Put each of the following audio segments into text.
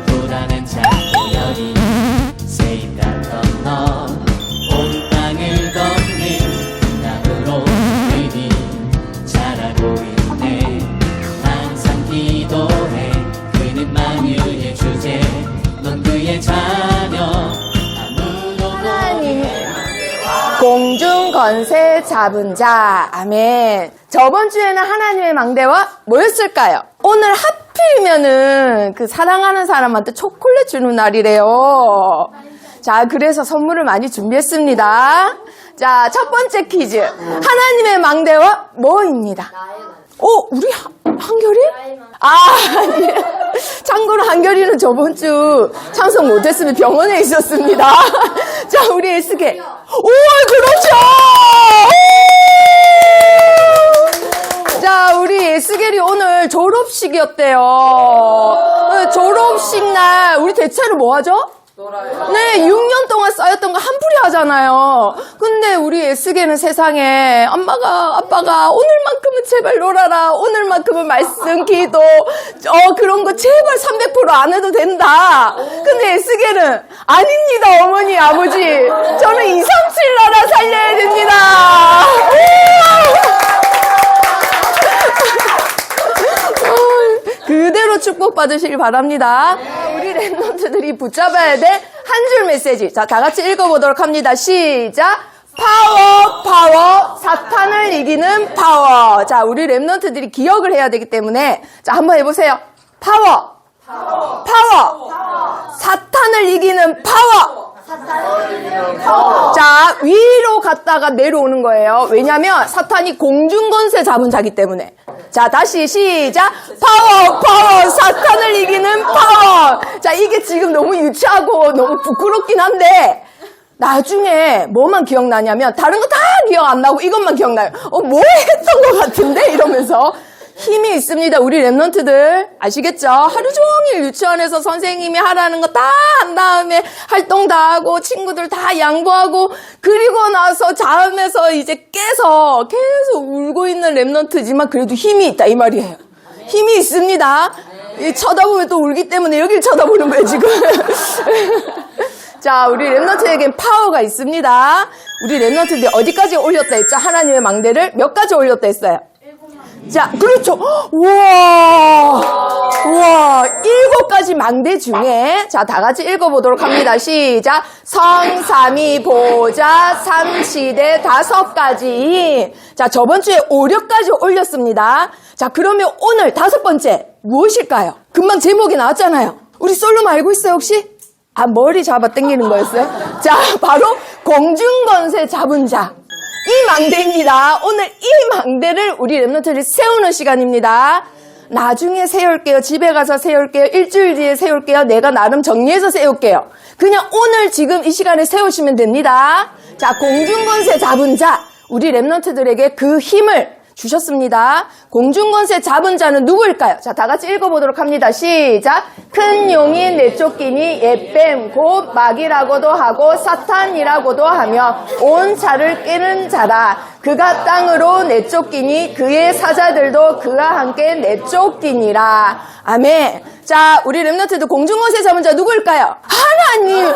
보다는 작고 여린 새입 같던 너 온 땅을 걷는 나무로 그니 자라고 있네. 항상 기도해 그는 만유의 주제 넌 그의 자녀 하나님 공중 건세 잡은 자. 아멘. 저번 주에는 하나님의 망대와 뭐였을까요? 오늘 하필이면은 그 사랑하는 사람한테 초콜릿 주는 날이래요. 자, 그래서 선물을 많이 준비했습니다. 자, 첫 번째 퀴즈. 하나님의 망대와 뭐입니다? 우리 한결이? 아니에요. 참고로 한결이는 저번 주 참석 못했으면 병원에 있었습니다. 자, 우리 에스게. 그렇죠! 자, 우리 에스겔이 오늘 졸업식이었대요. 졸업식 날 우리 대체로 뭐 하죠? 네, 6년 동안 쌓였던 거 한풀이 하잖아요. 근데 우리 에스겔은 세상에 아빠가 오늘만큼은 제발 놀아라. 오늘만큼은 말씀, 기도, 그런 거 제발 300% 안 해도 된다. 근데 에스겔은 아닙니다, 어머니, 아버지. 저는 237 나라 살려야 됩니다. 그대로 축복받으시길 바랍니다. 우리 랩런트들이 붙잡아야 될 한 줄 메시지. 자, 다 같이 읽어보도록 합니다. 시작. 파워, 사탄을 이기는 파워. 자, 우리 랩런트들이 기억을 해야 되기 때문에 자, 한번 해보세요. 파워. 사탄을 이기는 파워. 자, 위로 갔다가 내려오는 거예요. 왜냐면 사탄이 공중권세 잡은 자기 때문에. 자, 다시 시작. 파워, 사탄을 이기는 파워. 자, 이게 지금 너무 유치하고 너무 부끄럽긴 한데 나중에 뭐만 기억나냐면 다른 거 다 기억 안 나고 이것만 기억나요. 뭐 했던 것 같은데? 이러면서 힘이 있습니다. 우리 랩런트들 아시겠죠? 하루 종일 유치원에서 선생님이 하라는 거 다 한 다음에 활동 다 하고 친구들 다 양보하고 그리고 나서 잠에서 이제 깨서 계속 울고 있는 랩런트지만 그래도 힘이 있다 이 말이에요. 힘이 있습니다. 쳐다보면 또 울기 때문에 여길 쳐다보는 거예요 지금. 자, 우리 랩런트에겐 파워가 있습니다. 우리 랩런트들이 어디까지 올렸다 했죠? 하나님의 망대를 몇 가지 올렸다 했어요? 자, 그렇죠. 우와, 7가지 망대 중에, 자, 다 같이 읽어보도록 합니다. 시작. 성, 삼위, 보좌, 삼시대, 5가지. 자, 저번 주에 5, 6가지 올렸습니다. 자, 그러면 오늘 5번째, 무엇일까요? 금방 제목이 나왔잖아요. 우리 솔로 알고 있어요, 혹시? 머리 잡아 당기는 거였어요? 자, 바로 공중권세 잡은 자. 이 망대입니다. 오늘 이 망대를 우리 랩런트들이 세우는 시간입니다. 나중에 세울게요. 집에 가서 세울게요. 일주일 뒤에 세울게요. 내가 나름 정리해서 세울게요. 그냥 오늘 지금 이 시간에 세우시면 됩니다. 자, 공중권세 잡은 자. 우리 랩런트들에게 그 힘을 주셨습니다. 공중권세 잡은 자는 누구일까요? 자, 다 같이 읽어보도록 합니다. 시작. 큰 용이 내쫓기니 옛뱀 곧 마귀라고도 하고 사탄이라고도 하며 온 자를 깨는 자라. 그가 땅으로 내쫓기니 그의 사자들도 그와 함께 내쫓기니라. 아멘. 자, 우리 랩런트들 공중권세 잡은 자 누구일까요? 하나님.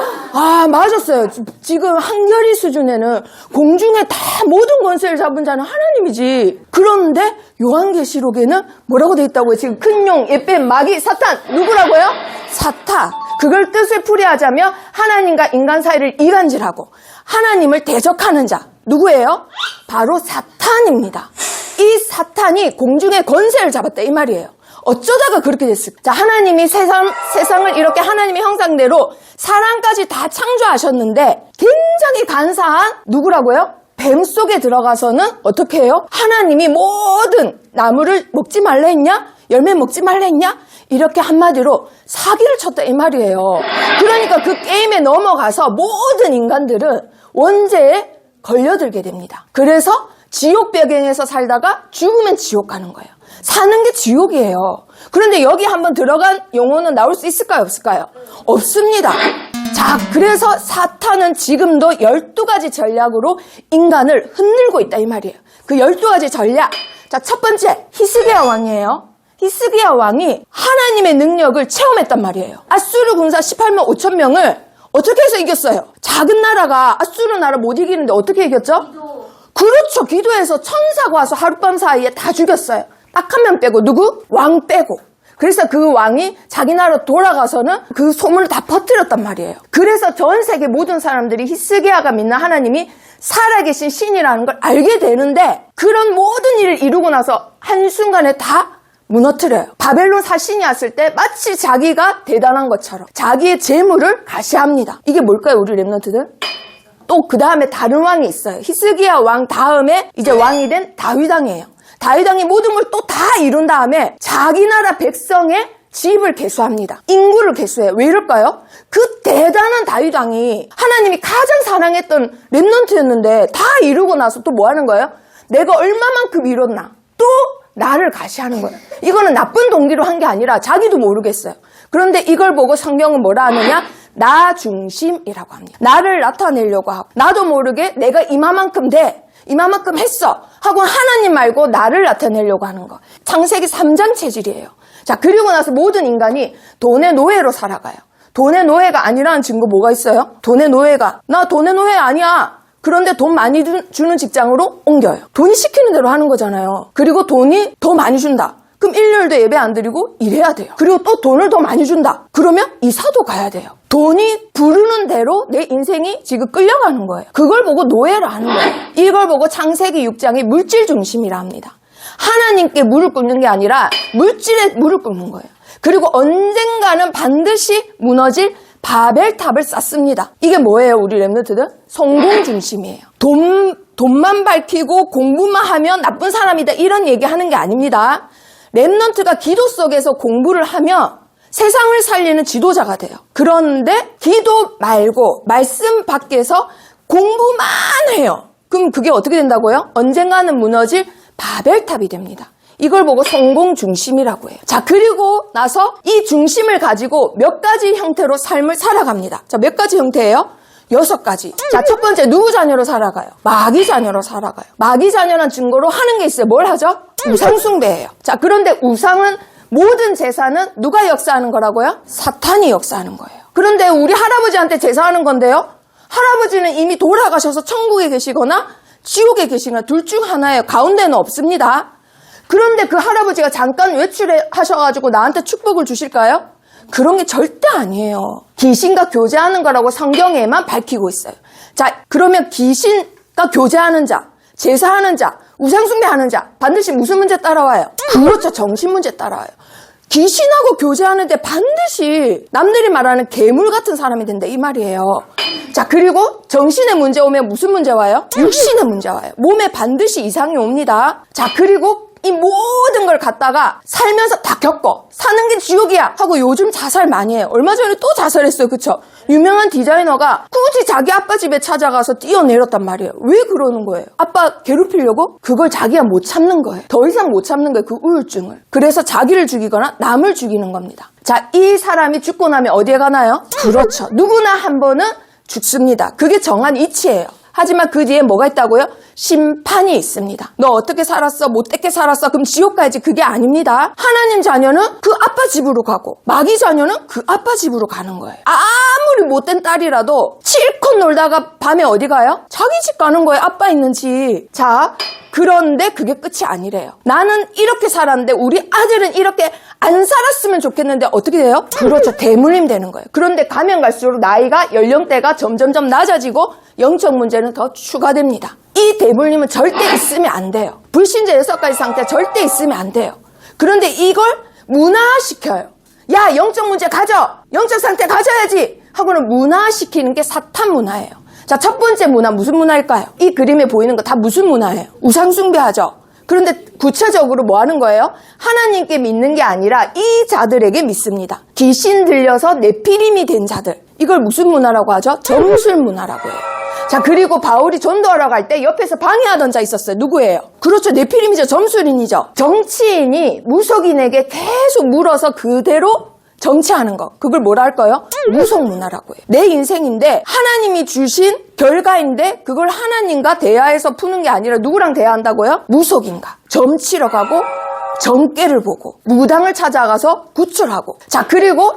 맞았어요. 지금 한결이 수준에는 공중에 다 모든 권세를 잡은 자는 하나님이지. 그런데 요한계시록에는 뭐라고 돼 있다고요? 지금 큰 용, 옛뱀, 마귀, 사탄. 누구라고요? 사탄. 그걸 뜻을 풀이하자면 하나님과 인간 사이를 이간질하고 하나님을 대적하는 자. 누구예요? 바로 사탄입니다. 이 사탄이 공중의 권세를 잡았다 이 말이에요. 어쩌다가 그렇게 됐을까? 자, 하나님이 세상을 이렇게 하나님의 형상대로 사람까지 다 창조하셨는데 굉장히 간사한 누구라고요? 뱀 속에 들어가서는 어떻게 해요? 하나님이 모든 나무를 먹지 말라 했냐? 열매 먹지 말라 했냐? 이렇게 한마디로 사기를 쳤다 이 말이에요. 그러니까 그 게임에 넘어가서 모든 인간들은 원죄에 걸려들게 됩니다. 그래서 지옥 배경에서 살다가 죽으면 지옥 가는 거예요. 사는 게 지옥이에요. 그런데 여기 한번 들어간 영혼은 나올 수 있을까요? 없을까요? 없습니다. 자, 그래서 사탄은 지금도 12가지 전략으로 인간을 흔들고 있다 이 말이에요. 그 12가지 전략. 자, 첫 번째 히스기야 왕이에요. 히스기야 왕이 하나님의 능력을 체험했단 말이에요. 아수르 군사 18만 5천 명을 어떻게 해서 이겼어요? 작은 나라가 아수르 나라 못 이기는데 어떻게 이겼죠? 그렇죠. 기도해서 천사가 와서 하룻밤 사이에 다 죽였어요. 딱 한 명 빼고. 누구? 왕 빼고. 그래서 그 왕이 자기 나라로 돌아가서는 그 소문을 다 퍼뜨렸단 말이에요. 그래서 전 세계 모든 사람들이 히스기야가 믿는 하나님이 살아계신 신이라는 걸 알게 되는데, 그런 모든 일을 이루고 나서 한순간에 다 무너뜨려요. 바벨론 사신이 왔을 때 마치 자기가 대단한 것처럼 자기의 재물을 가시합니다. 이게 뭘까요, 우리 랩런트들? 또 그 다음에 다른 왕이 있어요. 히스기야 왕 다음에 이제 왕이 된 다윗 왕이에요. 다윗 왕이 모든 걸 또 다 이룬 다음에 자기 나라 백성의 집을 개수합니다. 인구를 개수해요. 왜 이럴까요? 그 대단한 다윗 왕이 하나님이 가장 사랑했던 랩런트였는데 다 이루고 나서 또 뭐 하는 거예요? 내가 얼마만큼 이뤘나? 또 나를 가시하는 거예요. 이거는 나쁜 동기로 한 게 아니라 자기도 모르겠어요. 그런데 이걸 보고 성경은 뭐라 하느냐? 나 중심이라고 합니다. 나를 나타내려고 하고, 나도 모르게 내가 이만큼 돼, 이만큼 했어 하고 하나님 말고 나를 나타내려고 하는 거. 창세기 3장 체질이에요. 자, 그리고 나서 모든 인간이 돈의 노예로 살아가요. 돈의 노예가 아니라는 증거 뭐가 있어요? 돈의 노예가, 나 돈의 노예 아니야. 그런데 돈 많이 주는 직장으로 옮겨요. 돈이 시키는 대로 하는 거잖아요. 그리고 돈이 더 많이 준다. 그럼 일요일도 예배 안 드리고 일해야 돼요. 그리고 또 돈을 더 많이 준다. 그러면 이사도 가야 돼요. 돈이 부르는 대로 내 인생이 지금 끌려가는 거예요. 그걸 보고 노예를 하는 거예요. 이걸 보고 창세기 6장이 물질 중심이라 합니다. 하나님께 무릎 꿇는 게 아니라 물질에 무릎 꿇는 거예요. 그리고 언젠가는 반드시 무너질 바벨탑을 쌓습니다. 이게 뭐예요, 우리 랩런트들? 성공 중심이에요. 돈만 밝히고 공부만 하면 나쁜 사람이다, 이런 얘기 하는 게 아닙니다. 랩런트가 기도 속에서 공부를 하면 세상을 살리는 지도자가 돼요. 그런데 기도 말고 말씀 밖에서 공부만 해요. 그럼 그게 어떻게 된다고요? 언젠가는 무너질 바벨탑이 됩니다. 이걸 보고 성공 중심이라고 해요. 자, 그리고 나서 이 중심을 가지고 몇 가지 형태로 삶을 살아갑니다. 자, 몇 가지 형태예요? 6가지. 자, 첫 번째, 누구 자녀로 살아가요? 마귀 자녀로 살아가요. 마귀 자녀란 증거로 하는 게 있어요. 뭘 하죠? 우상 숭배예요. 자, 그런데 우상은, 모든 제사는 누가 역사하는 거라고요? 사탄이 역사하는 거예요. 그런데 우리 할아버지한테 제사하는 건데요, 할아버지는 이미 돌아가셔서 천국에 계시거나 지옥에 계시거나 둘 중 하나예요. 가운데는 없습니다. 그런데 그 할아버지가 잠깐 외출하셔가지고 나한테 축복을 주실까요? 그런 게 절대 아니에요. 귀신과 교제하는 거라고 성경에만 밝히고 있어요. 자, 그러면 귀신과 교제하는 자, 제사하는 자, 우상숭배하는 자, 반드시 무슨 문제 따라와요? 그렇죠. 정신 문제 따라와요. 귀신하고 교제하는데 반드시 남들이 말하는 괴물 같은 사람이 된다, 이 말이에요. 자, 그리고 정신의 문제 오면 무슨 문제 와요? 육신의 문제 와요. 몸에 반드시 이상이 옵니다. 자, 그리고 이 모든 걸 갖다가 살면서 다 겪어. 사는 게 지옥이야 하고 요즘 자살 많이 해요. 얼마 전에 또 자살했어요. 그쵸? 유명한 디자이너가 굳이 자기 아빠 집에 찾아가서 뛰어내렸단 말이에요. 왜 그러는 거예요? 아빠 괴롭히려고? 그걸 자기가 못 참는 거예요. 더 이상 못 참는 거예요. 그 우울증을. 그래서 자기를 죽이거나 남을 죽이는 겁니다. 자, 이 사람이 죽고 나면 어디에 가나요? 그렇죠. 누구나 한 번은 죽습니다. 그게 정한 이치예요. 하지만 그 뒤에 뭐가 있다고요? 심판이 있습니다. 너 어떻게 살았어? 못되게 살았어? 그럼 지옥 가야지. 그게 아닙니다. 하나님 자녀는 그 아빠 집으로 가고, 마귀 자녀는 그 아빠 집으로 가는 거예요. 아무리 못된 딸이라도 실컷 놀다가 밤에 어디 가요? 자기 집 가는 거예요. 아빠 있는 집. 자, 그런데 그게 끝이 아니래요. 나는 이렇게 살았는데 우리 아들은 이렇게 안 살았으면 좋겠는데 어떻게 돼요? 그렇죠. 대물림 되는 거예요. 그런데 가면 갈수록 나이가, 연령대가 점점점 낮아지고 영적 문제는 더 추가됩니다. 이 대물림은 절대 있으면 안 돼요. 불신자 6가지 상태 절대 있으면 안 돼요. 그런데 이걸 문화시켜요. 야, 영적 문제 가져! 영적 상태 가져야지! 하고는 문화시키는 게 사탄 문화예요. 자, 첫 번째 문화, 무슨 문화일까요? 이 그림에 보이는 거 다 무슨 문화예요? 우상숭배하죠. 그런데 구체적으로 뭐 하는 거예요? 하나님께 믿는 게 아니라 이 자들에게 믿습니다. 귀신 들려서 네피림이 된 자들. 이걸 무슨 문화라고 하죠? 점술 문화라고 해요. 자, 그리고 바울이 전도하러 갈 때 옆에서 방해하던 자 있었어요. 누구예요? 그렇죠. 네피림이죠. 점술인이죠. 정치인이 무속인에게 계속 물어서 그대로 정치하는 거. 그걸 뭐라 할까요? 무속문화라고 해요. 내 인생인데 하나님이 주신 결과인데 그걸 하나님과 대화해서 푸는 게 아니라 누구랑 대화한다고요? 무속인가. 점치러 가고 정계를 보고 무당을 찾아가서 구출하고, 자, 그리고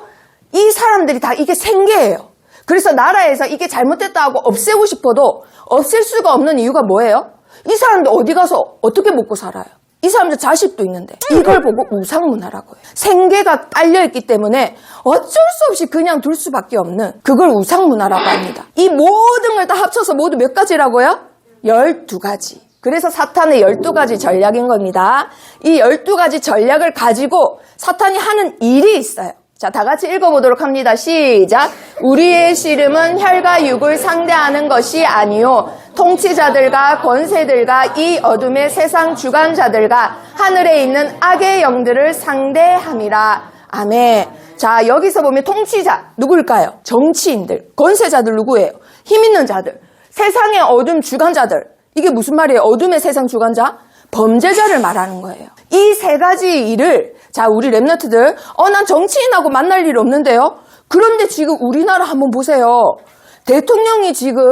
이 사람들이 다 이게 생계예요. 그래서 나라에서 이게 잘못됐다 하고 없애고 싶어도 없앨 수가 없는 이유가 뭐예요? 이 사람들 어디 가서 어떻게 먹고 살아요? 이 사람들 자식도 있는데. 이걸 보고 우상문화라고 해요. 생계가 깔려있기 때문에 어쩔 수 없이 그냥 둘 수밖에 없는, 그걸 우상문화라고 합니다. 이 모든 걸 다 합쳐서 모두 몇 가지라고요? 12가지. 그래서 사탄의 12가지 전략인 겁니다. 이 12가지 전략을 가지고 사탄이 하는 일이 있어요. 자, 다 같이 읽어보도록 합니다. 시작. 우리의 씨름은 혈과 육을 상대하는 것이 아니요 통치자들과 권세들과 이 어둠의 세상 주관자들과 하늘에 있는 악의 영들을 상대함이라. 아멘. 자, 여기서 보면 통치자 누굴까요? 정치인들, 권세자들 누구예요? 힘 있는 자들, 세상의 어둠 주관자들. 이게 무슨 말이에요? 어둠의 세상 주관자? 범죄자를 말하는 거예요. 이 세 가지 일을, 자, 우리 랩런트들, 난 정치인하고 만날 일 없는데요? 그런데 지금 우리나라 한번 보세요. 대통령이 지금,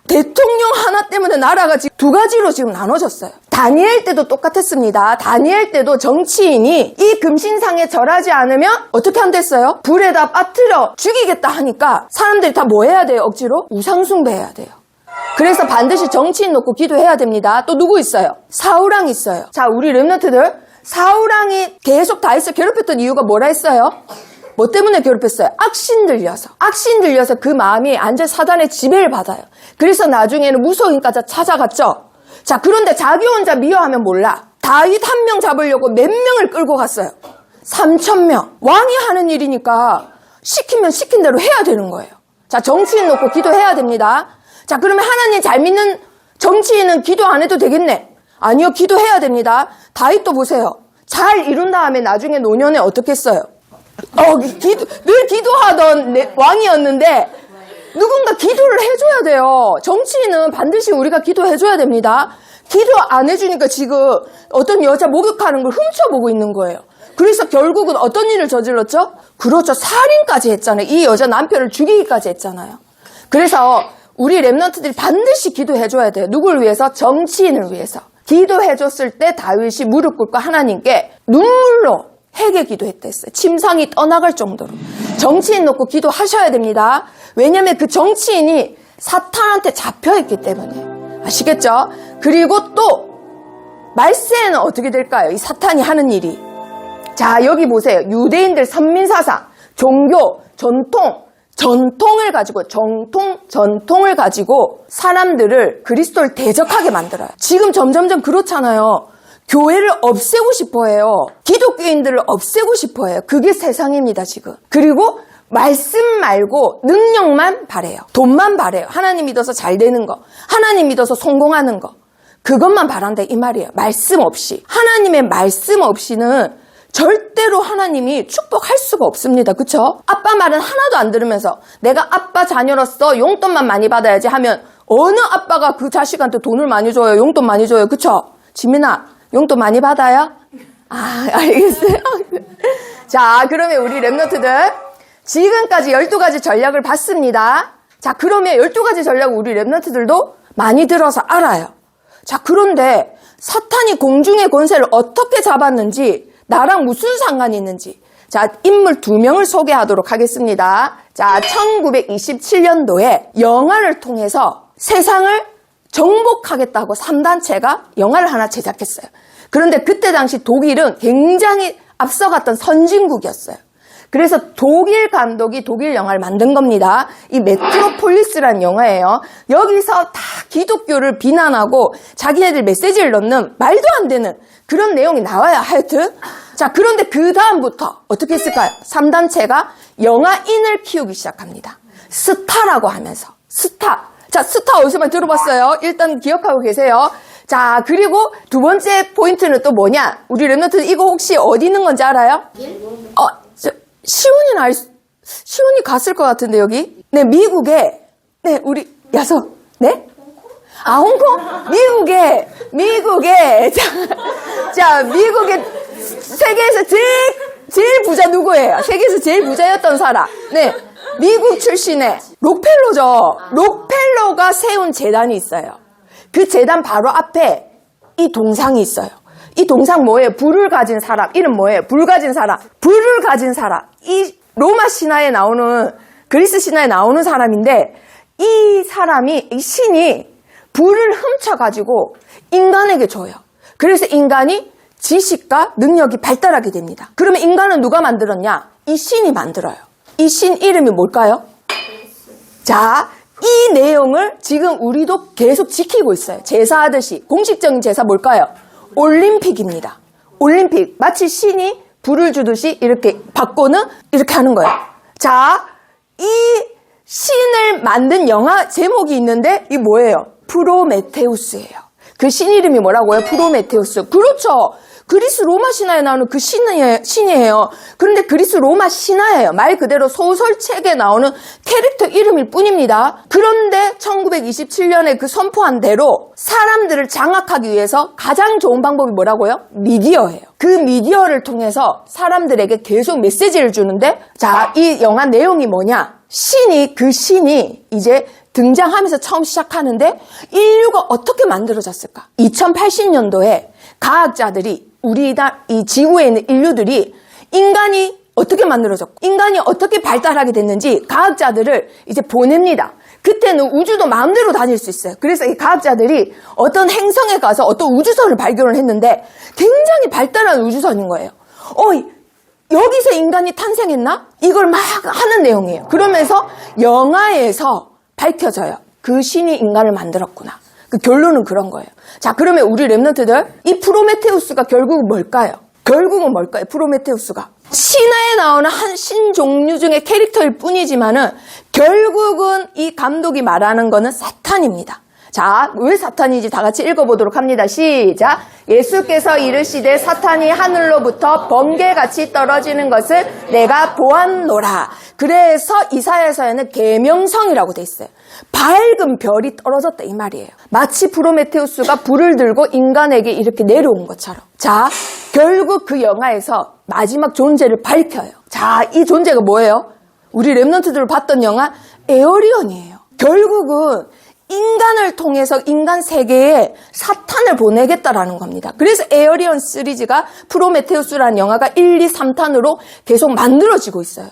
대통령 하나 때문에 나라가 지금 두 가지로 지금 나눠졌어요. 다니엘 때도 똑같았습니다. 다니엘 때도 정치인이 이 금신상에 절하지 않으면 어떻게 한댔어요? 불에다 빠뜨려 죽이겠다 하니까 사람들이 다 뭐 해야 돼요? 억지로? 우상숭배해야 돼요. 그래서 반드시 정치인 놓고 기도해야 됩니다. 또 누구 있어요? 사울왕 있어요. 자, 우리 랩런트들, 사울왕이 계속 다윗을 괴롭혔던 이유가 뭐라 했어요? 뭐 때문에 괴롭혔어요? 악신 들려서 그 마음이 완전 사단의 지배를 받아요. 그래서 나중에는 무서우니까 찾아갔죠. 자, 그런데 자기 혼자 미워하면 몰라. 다윗 한 명 잡으려고 몇 명을 끌고 갔어요? 3,000명. 왕이 하는 일이니까 시키면 시킨 대로 해야 되는 거예요. 자, 정치인 놓고 기도해야 됩니다. 자, 그러면 하나님 잘 믿는 정치인은 기도 안 해도 되겠네? 아니요, 기도해야 됩니다. 다윗도 보세요. 잘 이룬 다음에 나중에 노년에 어떻게 했어요? 늘 기도하던 왕이었는데 누군가 기도를 해줘야 돼요. 정치인은 반드시 우리가 기도해줘야 됩니다. 기도 안 해주니까 지금 어떤 여자 목욕하는 걸 훔쳐보고 있는 거예요. 그래서 결국은 어떤 일을 저질렀죠? 그렇죠. 살인까지 했잖아요. 이 여자 남편을 죽이기까지 했잖아요. 그래서 우리 랩런트들이 반드시 기도해줘야 돼요. 누굴 위해서? 정치인을 위해서. 기도해줬을 때 다윗이 무릎 꿇고 하나님께 눈물로 회개 기도했다 했어요. 침상이 떠나갈 정도로. 정치인 놓고 기도하셔야 됩니다. 왜냐하면 그 정치인이 사탄한테 잡혀있기 때문에. 아시겠죠? 그리고 또 말세에는 어떻게 될까요? 이 사탄이 하는 일이. 자, 여기 보세요. 유대인들 선민사상, 종교, 전통을 가지고, 전통을 가지고 사람들을, 그리스도를 대적하게 만들어요. 지금 점점점 그렇잖아요. 교회를 없애고 싶어 해요. 기독교인들을 없애고 싶어 해요. 그게 세상입니다, 지금. 그리고 말씀 말고 능력만 바래요. 돈만 바래요. 하나님 믿어서 잘 되는 거, 하나님 믿어서 성공하는 거, 그것만 바란다 이 말이에요. 말씀 없이. 하나님의 말씀 없이는 절대로 하나님이 축복할 수가 없습니다. 그쵸? 아빠 말은 하나도 안 들으면서 내가 아빠 자녀로서 용돈만 많이 받아야지 하면 어느 아빠가 그 자식한테 돈을 많이 줘요? 용돈 많이 줘요? 그쵸? 지민아, 용돈 많이 받아요? 알겠어요? 자, 그러면 우리 랩런트들 지금까지 12가지 전략을 봤습니다. 자, 그러면 12가지 전략을 우리 랩런트들도 많이 들어서 알아요. 자, 그런데 사탄이 공중의 권세를 어떻게 잡았는지, 나랑 무슨 상관이 있는지, 자, 인물 2명을 소개하도록 하겠습니다. 자, 1927년도에 영화를 통해서 세상을 정복하겠다고 3단체가 영화를 하나 제작했어요. 그런데 그때 당시 독일은 굉장히 앞서갔던 선진국이었어요. 그래서 독일 감독이 독일 영화를 만든 겁니다. 이 메트로폴리스라는 영화예요. 여기서 다 기독교를 비난하고 자기네들 메시지를 넣는 말도 안 되는 그런 내용이 나와요. 하여튼. 자, 그런데 그 다음부터 어떻게 했을까요? 3단체가 영화인을 키우기 시작합니다. 스타라고 하면서. 스타. 자, 스타 어디서 많이 들어봤어요? 일단 기억하고 계세요. 자, 그리고 두 번째 포인트는 또 뭐냐? 우리 랩런트 이거 혹시 어디 있는 건지 알아요? 시온이 갔을 것 같은데, 여기? 네, 미국에, 네, 우리, 야서, 네? 홍콩? 미국에, 자, 미국의 세계에서 제일 부자 누구예요? 세계에서 제일 부자였던 사람. 네, 미국 출신의 록펠러죠. 록펠러가 세운 재단이 있어요. 그 재단 바로 앞에 이 동상이 있어요. 이 동상 뭐예요? 불을 가진 사람. 이름 뭐예요? 불 가진 사람. 불을 가진 사람. 이 로마 신화에 나오는, 그리스 신화에 나오는 사람인데, 이 사람이, 이 신이 불을 훔쳐가지고 인간에게 줘요. 그래서 인간이 지식과 능력이 발달하게 됩니다. 그러면 인간은 누가 만들었냐? 이 신이 만들어요. 이 신 이름이 뭘까요? 자, 이 내용을 지금 우리도 계속 지키고 있어요. 제사하듯이. 공식적인 제사 뭘까요? 올림픽입니다. 올림픽. 마치 신이 불을 주듯이 이렇게 받고는 이렇게 하는 거예요. 자, 이 신을 만든 영화 제목이 있는데 이 뭐예요? 프로메테우스예요. 그 신 이름이 뭐라고요? 프로메테우스. 그렇죠. 그리스 로마 신화에 나오는 그 신이에요. 그런데 그리스 로마 신화예요. 말 그대로 소설책에 나오는 캐릭터 이름일 뿐입니다. 그런데 1927년에 그 선포한 대로 사람들을 장악하기 위해서 가장 좋은 방법이 뭐라고요? 미디어예요. 그 미디어를 통해서 사람들에게 계속 메시지를 주는데, 자, 이 영화 내용이 뭐냐? 그 신이 이제 등장하면서 처음 시작하는데 인류가 어떻게 만들어졌을까? 2080년도에 가학자들이 이 지구에 있는 인류들이 인간이 어떻게 만들어졌고 인간이 어떻게 발달하게 됐는지 가학자들을 이제 보냅니다. 그때는 우주도 마음대로 다닐 수 있어요. 그래서 이 가학자들이 어떤 행성에 가서 어떤 우주선을 발견을 했는데 굉장히 발달한 우주선인 거예요. 여기서 인간이 탄생했나? 이걸 막 하는 내용이에요. 그러면서 영화에서 밝혀져요. 그 신이 인간을 만들었구나. 그 결론은 그런 거예요. 자, 그러면 우리 랩런트들, 이 프로메테우스가 결국은 뭘까요? 프로메테우스가 신화에 나오는 한 신 종류 중의 캐릭터일 뿐이지만은 결국은 이 감독이 말하는 거는 사탄입니다. 자, 왜 사탄인지 다 같이 읽어보도록 합니다. 시작. 예수께서 이르시되 사탄이 하늘로부터 번개같이 떨어지는 것을 내가 보았노라. 그래서 이사야서에는 계명성이라고 돼 있어요. 밝은 별이 떨어졌다 이 말이에요. 마치 프로메테우스가 불을 들고 인간에게 이렇게 내려온 것처럼. 자, 결국 그 영화에서 마지막 존재를 밝혀요. 자, 이 존재가 뭐예요? 우리 랩런트들을 봤던 영화 에어리언이에요. 결국은 인간을 통해서 인간 세계에 사탄을 보내겠다라는 겁니다. 그래서 에어리언 시리즈가 프로메테우스라는 영화가 1, 2, 3탄으로 계속 만들어지고 있어요.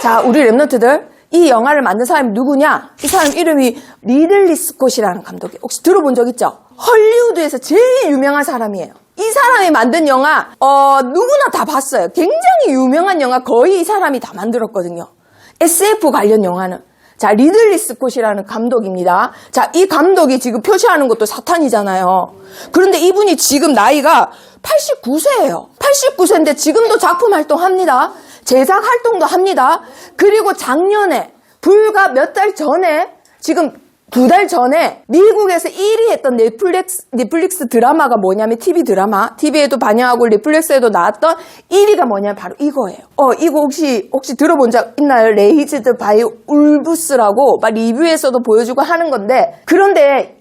자, 우리 랩런트들, 이 영화를 만든 사람이 누구냐? 이 사람 이름이 리들리 스콧이라는 감독이에요. 혹시 들어본 적 있죠? 헐리우드에서 제일 유명한 사람이에요. 이 사람이 만든 영화 누구나 다 봤어요. 굉장히 유명한 영화 거의 이 사람이 다 만들었거든요. SF 관련 영화는. 자, 리들리 스콧이라는 감독입니다. 자, 이 감독이 지금 표시하는 것도 사탄이잖아요. 그런데 이분이 지금 나이가 89세예요. 89세인데 지금도 작품 활동합니다. 제작 활동도 합니다. 그리고 작년에 불과 몇 달 전에 지금 2달 전에 미국에서 1위 했던 넷플릭스 드라마가 뭐냐면 TV 드라마. TV에도 반영하고 넷플릭스에도 나왔던 1위가 뭐냐면 바로 이거예요. 이거 혹시 들어본 적 있나요? 레이즈드 바이 울브스라고 막 리뷰에서도 보여주고 하는 건데, 그런데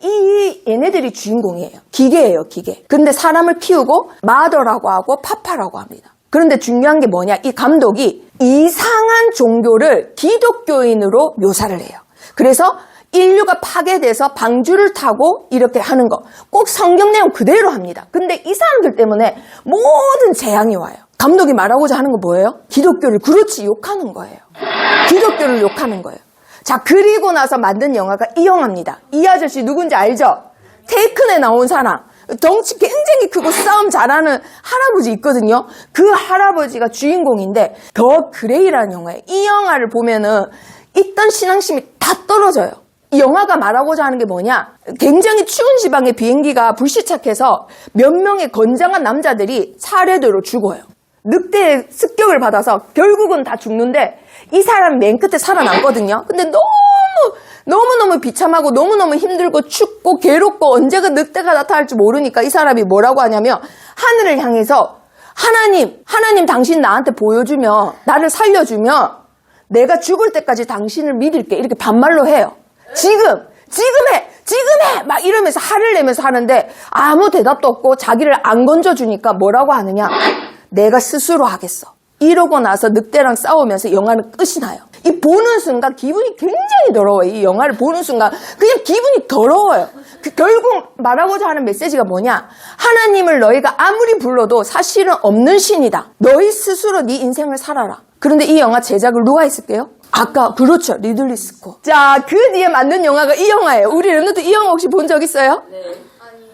얘네들이 주인공이에요. 기계예요, 기계. 근데 사람을 키우고 마더라고 하고 파파라고 합니다. 그런데 중요한 게 뭐냐? 이 감독이 이상한 종교를 기독교인으로 묘사를 해요. 그래서 인류가 파괴돼서 방주를 타고 이렇게 하는 거 꼭 성경 내용 그대로 합니다. 근데 이 사람들 때문에 모든 재앙이 와요. 감독이 말하고자 하는 거 뭐예요? 기독교를 그렇지 욕하는 거예요. 기독교를 욕하는 거예요. 자, 그리고 나서 만든 영화가 이 영화입니다. 이 아저씨 누군지 알죠? 테이큰에 나온 사람. 덩치 굉장히 크고 싸움 잘하는 할아버지 있거든요. 그 할아버지가 주인공인데 더 그레이라는 영화예요. 이 영화를 보면은 있던 신앙심이 다 떨어져요. 이 영화가 말하고자 하는 게 뭐냐? 굉장히 추운 지방의 비행기가 불시착해서 몇 명의 건장한 남자들이 차례대로 죽어요. 늑대의 습격을 받아서 결국은 다 죽는데 이 사람 맨 끝에 살아남거든요. 근데 너무너무 비참하고 너무너무 힘들고 춥고 괴롭고 언제가 늑대가 나타날지 모르니까 이 사람이 뭐라고 하냐면 하늘을 향해서 하나님 당신 나한테 보여주면, 나를 살려주면 내가 죽을 때까지 당신을 믿을게, 이렇게 반말로 해요. 지금 해! 막 이러면서 화를 내면서 하는데 아무 대답도 없고 자기를 안 건져주니까 뭐라고 하느냐? 내가 스스로 하겠어. 이러고 나서 늑대랑 싸우면서 영화는 끝이 나요. 이 보는 순간 기분이 굉장히 더러워요. 이 영화를 보는 순간 그냥 기분이 더러워요. 결국 말하고자 하는 메시지가 뭐냐? 하나님을 너희가 아무리 불러도 사실은 없는 신이다. 너희 스스로 네 인생을 살아라. 그런데 이 영화 제작을 누가 했을게요? 아까 그렇죠. 리들리 스콧. 자, 그 뒤에 만든 영화가 이 영화예요. 우리 랩런트 이 영화 혹시 본 적 있어요? 네.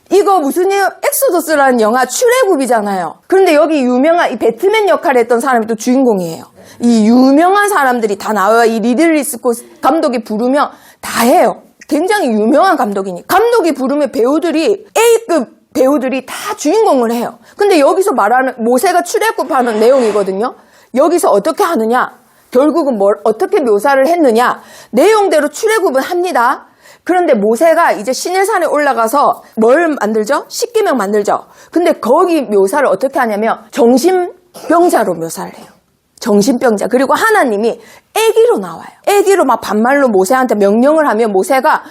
이거 무슨 예요? 엑소더스라는 영화 출애굽이잖아요. 그런데 여기 유명한 이 배트맨 역할을 했던 사람이 또 주인공이에요. 이 유명한 사람들이 다 나와요. 이 리들리 스콧 감독이 부르면 다 해요. 굉장히 유명한 감독이니. 감독이 부르면 배우들이 A급 배우들이 다 주인공을 해요. 근데 여기서 말하는 모세가 출애굽하는 내용이거든요. 여기서 어떻게 하느냐? 결국은 뭘 어떻게 묘사를 했느냐? 내용대로 출애굽은 합니다. 그런데 모세가 이제 시내산에 올라가서 뭘 만들죠? 십계명 만들죠. 근데 거기 묘사를 어떻게 하냐면 정신병자로 묘사를 해요. 정신병자. 그리고 하나님이 애기로 나와요. 애기로 막 반말로 모세한테 명령을 하면 모세가 막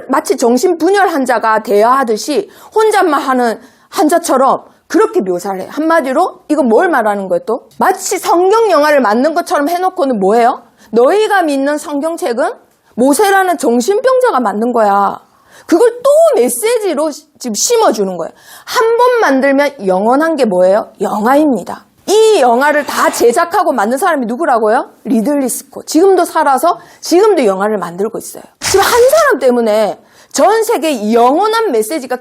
마치 정신분열 환자가 대화하듯이 혼잣말 하는 환자처럼 그렇게 묘사를 해요. 한마디로 이건 뭘 말하는 거예요 또? 마치 성경 영화를 만든 것처럼 해놓고는 뭐예요? 너희가 믿는 성경책은 모세라는 정신병자가 만든 거야. 그걸 또 메시지로 지금 심어주는 거예요. 한 번 만들면 영원한 게 뭐예요? 영화입니다. 이 영화를 다 제작하고 만든 사람이 누구라고요? 리들리 스콧. 지금도 살아서 지금도 영화를 만들고 있어요. 지금 한 사람 때문에 전 세계에 영원한 메시지가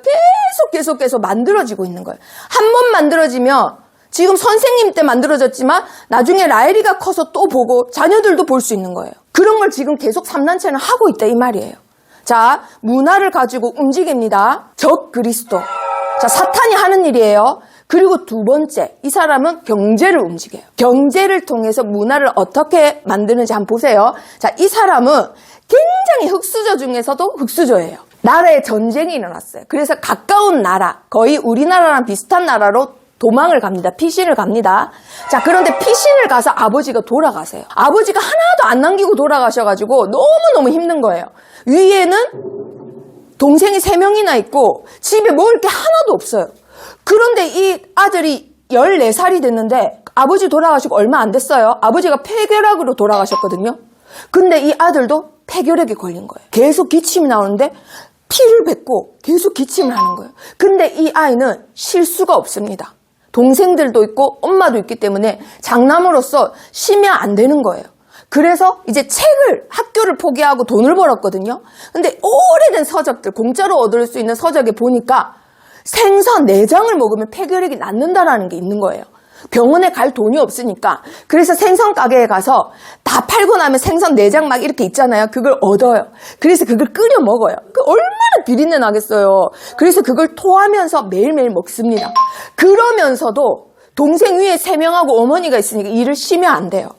계속 만들어지고 있는 거예요. 한 번 만들어지면 지금 선생님 때 만들어졌지만 나중에 라엘이가 커서 또 보고 자녀들도 볼 수 있는 거예요. 그런 걸 지금 계속 삼단체는 하고 있다 이 말이에요. 자, 문화를 가지고 움직입니다. 적 그리스도. 자, 사탄이 하는 일이에요. 그리고 두 번째, 이 사람은 경제를 움직여요. 경제를 통해서 문화를 어떻게 만드는지 한번 보세요. 자, 이 사람은 굉장히 흑수저 중에서도 흑수저예요. 나라에 전쟁이 일어났어요. 그래서 가까운 나라, 거의 우리나라랑 비슷한 나라로 도망을 갑니다. 피신을 갑니다. 자, 그런데 피신을 가서 아버지가 돌아가세요. 아버지가 하나도 안 남기고 돌아가셔가지고 너무너무 힘든 거예요. 위에는 동생이 3명이나 있고 집에 먹을 게 하나도 없어요. 그런데 이 아들이 14살이 됐는데 아버지 돌아가시고 얼마 안 됐어요. 아버지가 폐결핵으로 돌아가셨거든요. 근데 이 아들도 폐결핵에 걸린 거예요. 계속 기침이 나오는데 피를 뱉고 계속 기침을 하는 거예요. 근데 이 아이는 쉴 수가 없습니다. 동생들도 있고 엄마도 있기 때문에 장남으로서 쉬면 안 되는 거예요. 그래서 이제 학교를 포기하고 돈을 벌었거든요. 근데 오래된 서적들, 공짜로 얻을 수 있는 서적에 보니까 생선 내장을 먹으면 폐결핵이 낫는다라는 게 있는 거예요. 병원에 갈 돈이 없으니까. 그래서 생선 가게에 가서 다 팔고 나면 생선 내장 막 이렇게 있잖아요. 그걸 얻어요. 그래서 그걸 끓여 먹어요. 얼마나 비린내 나겠어요. 그래서 그걸 토하면서 매일매일 먹습니다. 그러면서도 동생 위에 3명하고 어머니가 있으니까 일을 쉬면 안 돼요.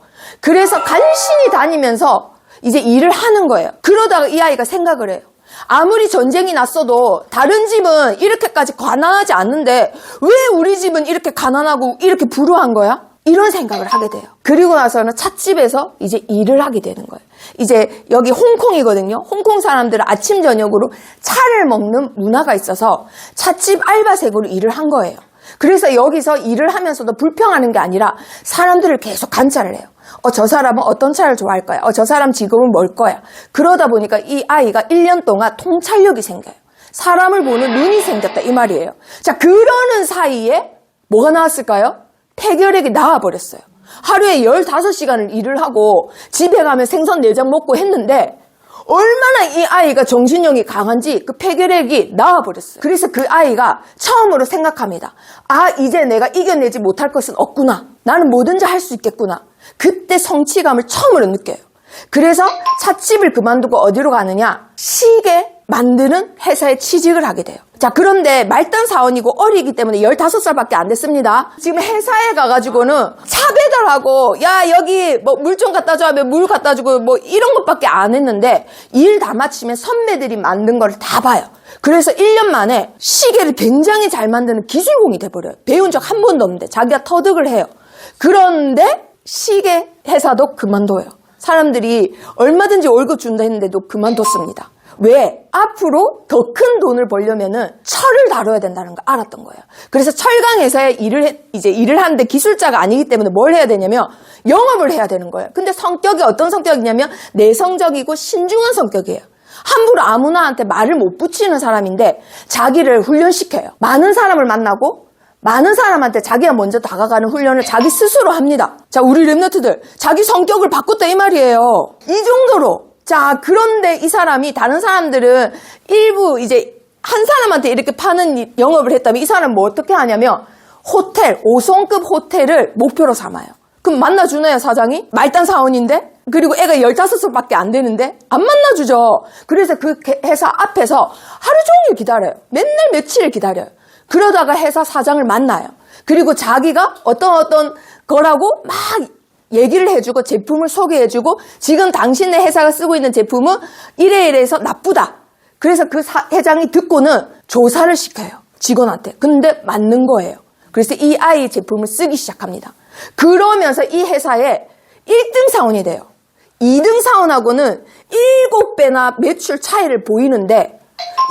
그래서 간신히 다니면서 이제 일을 하는 거예요. 그러다가 이 아이가 생각을 해요. 아무리 전쟁이 났어도 다른 집은 이렇게까지 가난하지 않는데 왜 우리 집은 이렇게 가난하고 이렇게 불우한 거야? 이런 생각을 하게 돼요. 그리고 나서는 찻집에서 이제 일을 하게 되는 거예요. 이제 여기 홍콩이거든요. 홍콩 사람들은 아침 저녁으로 차를 먹는 문화가 있어서 찻집 알바생으로 일을 한 거예요. 그래서 여기서 일을 하면서도 불평하는 게 아니라 사람들을 계속 관찰을 해요. 저 사람은 어떤 차를 좋아할 거야? 저 사람 직업은 뭘 거야? 그러다 보니까 이 아이가 1년 동안 통찰력이 생겨요. 사람을 보는 눈이 생겼다 이 말이에요. 자, 그러는 사이에 뭐가 나왔을까요? 폐결핵이 나와버렸어요. 하루에 15시간을 일을 하고 집에 가면 생선 내장 먹고 했는데 얼마나 이 아이가 정신력이 강한지 그 폐결핵이 나와버렸어요. 그래서 그 아이가 처음으로 생각합니다. 아, 이제 내가 이겨내지 못할 것은 없구나. 나는 뭐든지 할 수 있겠구나. 그때 성취감을 처음으로 느껴요. 그래서 찻집을 그만두고 어디로 가느냐? 시계 만드는 회사에 취직을 하게 돼요. 자, 그런데 말단 사원이고 어리기 때문에 15살밖에 안 됐습니다. 지금 회사에 가가지고는 차 배달하고 야 여기 뭐 물 좀 갖다 줘 하면 물 갖다 주고 뭐 이런 것밖에 안 했는데 일 다 마치면 선배들이 만든 걸 다 봐요. 그래서 1년 만에 시계를 굉장히 잘 만드는 기술공이 돼버려요. 배운 적 한 번도 없는데 자기가 터득을 해요. 그런데 시계 회사도 그만둬요. 사람들이 얼마든지 월급 준다 했는데도 그만뒀습니다. 왜? 앞으로 더 큰 돈을 벌려면은 철을 다뤄야 된다는 걸 알았던 거예요. 그래서 철강 회사에 일을 하는데 기술자가 아니기 때문에 뭘 해야 되냐면 영업을 해야 되는 거예요. 근데 성격이 어떤 성격이냐면 내성적이고 신중한 성격이에요. 함부로 아무나한테 말을 못 붙이는 사람인데 자기를 훈련시켜요. 많은 사람을 만나고 많은 사람한테 자기가 먼저 다가가는 훈련을 자기 스스로 합니다. 자, 우리 랩너트들 자기 성격을 바꿨다 이 말이에요. 이 정도로. 자, 그런데 이 사람이 다른 사람들은 일부 이제 한 사람한테 이렇게 파는 영업을 했다면 이 사람은 뭐 어떻게 하냐면 호텔, 5성급 호텔을 목표로 삼아요. 그럼 만나주나요, 사장이? 말단 사원인데? 그리고 애가 15살밖에 안 되는데? 안 만나주죠. 그래서 그 회사 앞에서 하루 종일 기다려요. 맨날 며칠을 기다려요. 그러다가 회사 사장을 만나요. 그리고 자기가 어떤 거라고 막 얘기를 해주고 제품을 소개해주고 지금 당신네 회사가 쓰고 있는 제품은 이래서 나쁘다. 그래서 그 회장이 듣고는 조사를 시켜요. 직원한테. 근데 맞는 거예요. 그래서 이 아이 제품을 쓰기 시작합니다. 그러면서 이 회사의 1등 사원이 돼요. 2등 사원하고는 7배나 매출 차이를 보이는데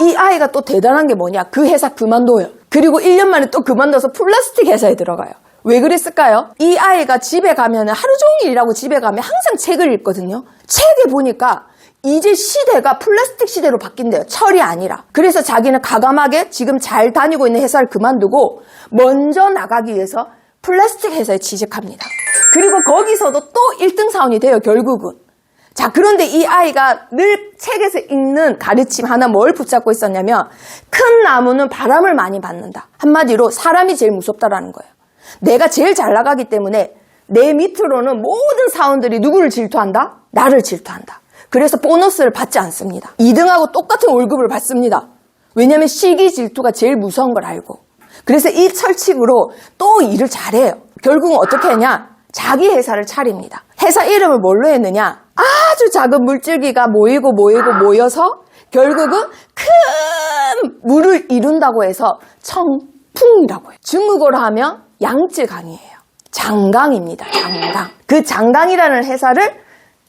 이 아이가 또 대단한 게 뭐냐. 그 회사 그만둬요. 그리고 1년 만에 또 그만둬서 플라스틱 회사에 들어가요. 왜 그랬을까요? 이 아이가 집에 가면 하루 종일 일하고 집에 가면 항상 책을 읽거든요. 책에 보니까 이제 시대가 플라스틱 시대로 바뀐대요. 철이 아니라. 그래서 자기는 과감하게 지금 잘 다니고 있는 회사를 그만두고 먼저 나가기 위해서 플라스틱 회사에 취직합니다. 그리고 거기서도 또 1등 사원이 돼요, 결국은. 자, 그런데 이 아이가 늘 책에서 읽는 가르침 하나 뭘 붙잡고 있었냐면 큰 나무는 바람을 많이 받는다. 한마디로 사람이 제일 무섭다라는 거예요. 내가 제일 잘 나가기 때문에 내 밑으로는 모든 사원들이 누구를 질투한다? 나를 질투한다. 그래서 보너스를 받지 않습니다. 2등하고 똑같은 월급을 받습니다. 왜냐하면 시기 질투가 제일 무서운 걸 알고. 그래서 이 철칙으로 또 일을 잘해요. 결국은 어떻게 하냐? 자기 회사를 차립니다. 회사 이름을 뭘로 했느냐? 아주 작은 물줄기가 모여서 결국은 큰 물을 이룬다고 해서 청풍이라고 해요. 중국어로 하면 양쯔강이에요. 장강입니다. 장강. 그 장강이라는 회사를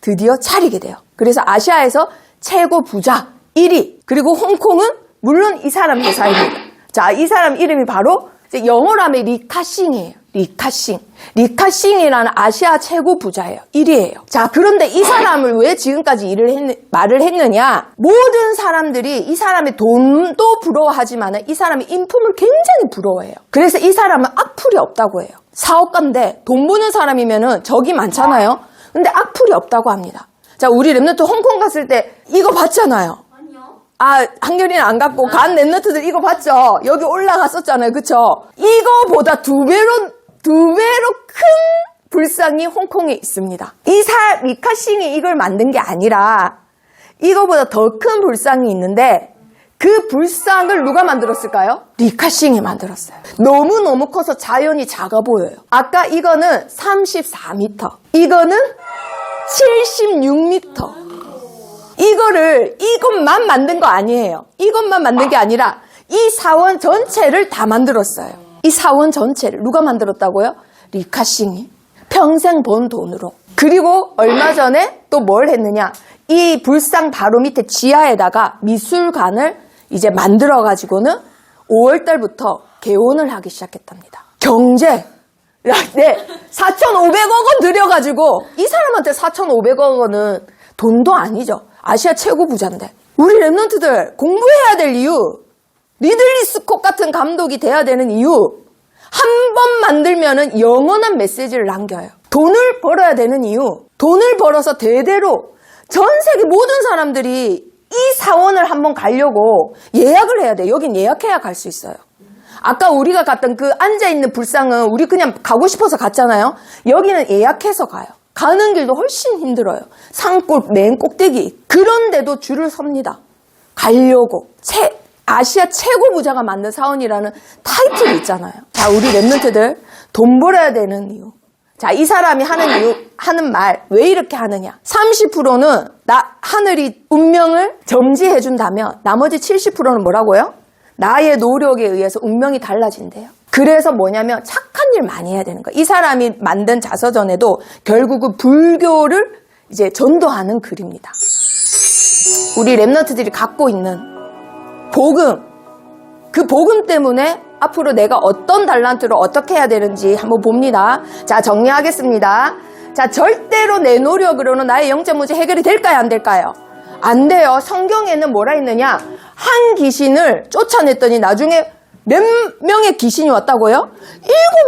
드디어 차리게 돼요. 그래서 아시아에서 최고 부자 1위. 그리고 홍콩은 물론 이 사람 회사입니다. 자, 이 사람 이름이 바로 영어로 하면 리카싱이에요. 리카싱. 리카싱이라는 아시아 최고 부자예요. 1위예요. 자, 그런데 이 사람을 왜 지금까지 말을 했느냐? 모든 사람들이 이 사람의 돈도 부러워하지만 이 사람의 인품을 굉장히 부러워해요. 그래서 이 사람은 악플이 없다고 해요. 사업가인데 돈 버는 사람이면은 적이 많잖아요. 근데 악플이 없다고 합니다. 자, 우리 랩너트 홍콩 갔을 때 이거 봤잖아요. 아, 한결이는 안 갔고 간 랩너트들 이거 봤죠? 여기 올라갔었잖아요. 그쵸? 이거보다 두 배로 큰 불상이 홍콩에 있습니다. 리카싱이 이걸 만든 게 아니라 이거보다 더 큰 불상이 있는데 그 불상을 누가 만들었을까요? 리카싱이 만들었어요. 너무너무 커서 자연이 작아 보여요. 아까 이거는 34m, 이거는 76m. 이것만 만든 거 아니에요. 이것만 만든 게 아니라 이 사원 전체를 다 만들었어요. 이 사원 전체를 누가 만들었다고요? 리카싱이 평생 번 돈으로. 그리고 얼마 전에 또 뭘 했느냐? 이 불상 바로 밑에 지하에다가 미술관을 이제 만들어가지고는 5월달부터 개원을 하기 시작했답니다. 경제. 네, 4,500억 원 들여가지고 이 사람한테 4,500억 원은 돈도 아니죠. 아시아 최고 부자인데. 우리 랩런트들 공부해야 될 이유, 리들리 스콧 같은 감독이 돼야 되는 이유, 한 번 만들면은 영원한 메시지를 남겨요. 돈을 벌어야 되는 이유, 돈을 벌어서 대대로 전 세계 모든 사람들이 이 사원을 한번 가려고 예약을 해야 돼. 여긴 예약해야 갈 수 있어요. 아까 우리가 갔던 그 앉아있는 불상은 우리 그냥 가고 싶어서 갔잖아요. 여기는 예약해서 가요. 가는 길도 훨씬 힘들어요. 산골 맨 꼭대기. 그런데도 줄을 섭니다. 가려고. 아시아 최고 부자가 만든 사원이라는 타이틀이 있잖아요. 자, 우리 랩런트들 돈 벌어야 되는 이유. 자, 이 사람이 하는 말, 왜 이렇게 하느냐. 30%는 하늘이 운명을 점지해준다면 나머지 70%는 뭐라고요? 나의 노력에 의해서 운명이 달라진대요. 그래서 뭐냐면 착한 일 많이 해야 되는 거예요. 이 사람이 만든 자서전에도 결국은 불교를 이제 전도하는 글입니다. 우리 랩런트들이 갖고 있는 복음, 그 복음 때문에 앞으로 내가 어떤 달란트로 어떻게 해야 되는지 한번 봅니다. 자, 정리하겠습니다. 자, 절대로 내 노력으로는 나의 영적 문제 해결이 될까요? 안 될까요? 안 돼요. 성경에는 뭐라 했느냐? 한 귀신을 쫓아냈더니 나중에 몇 명의 귀신이 왔다고요?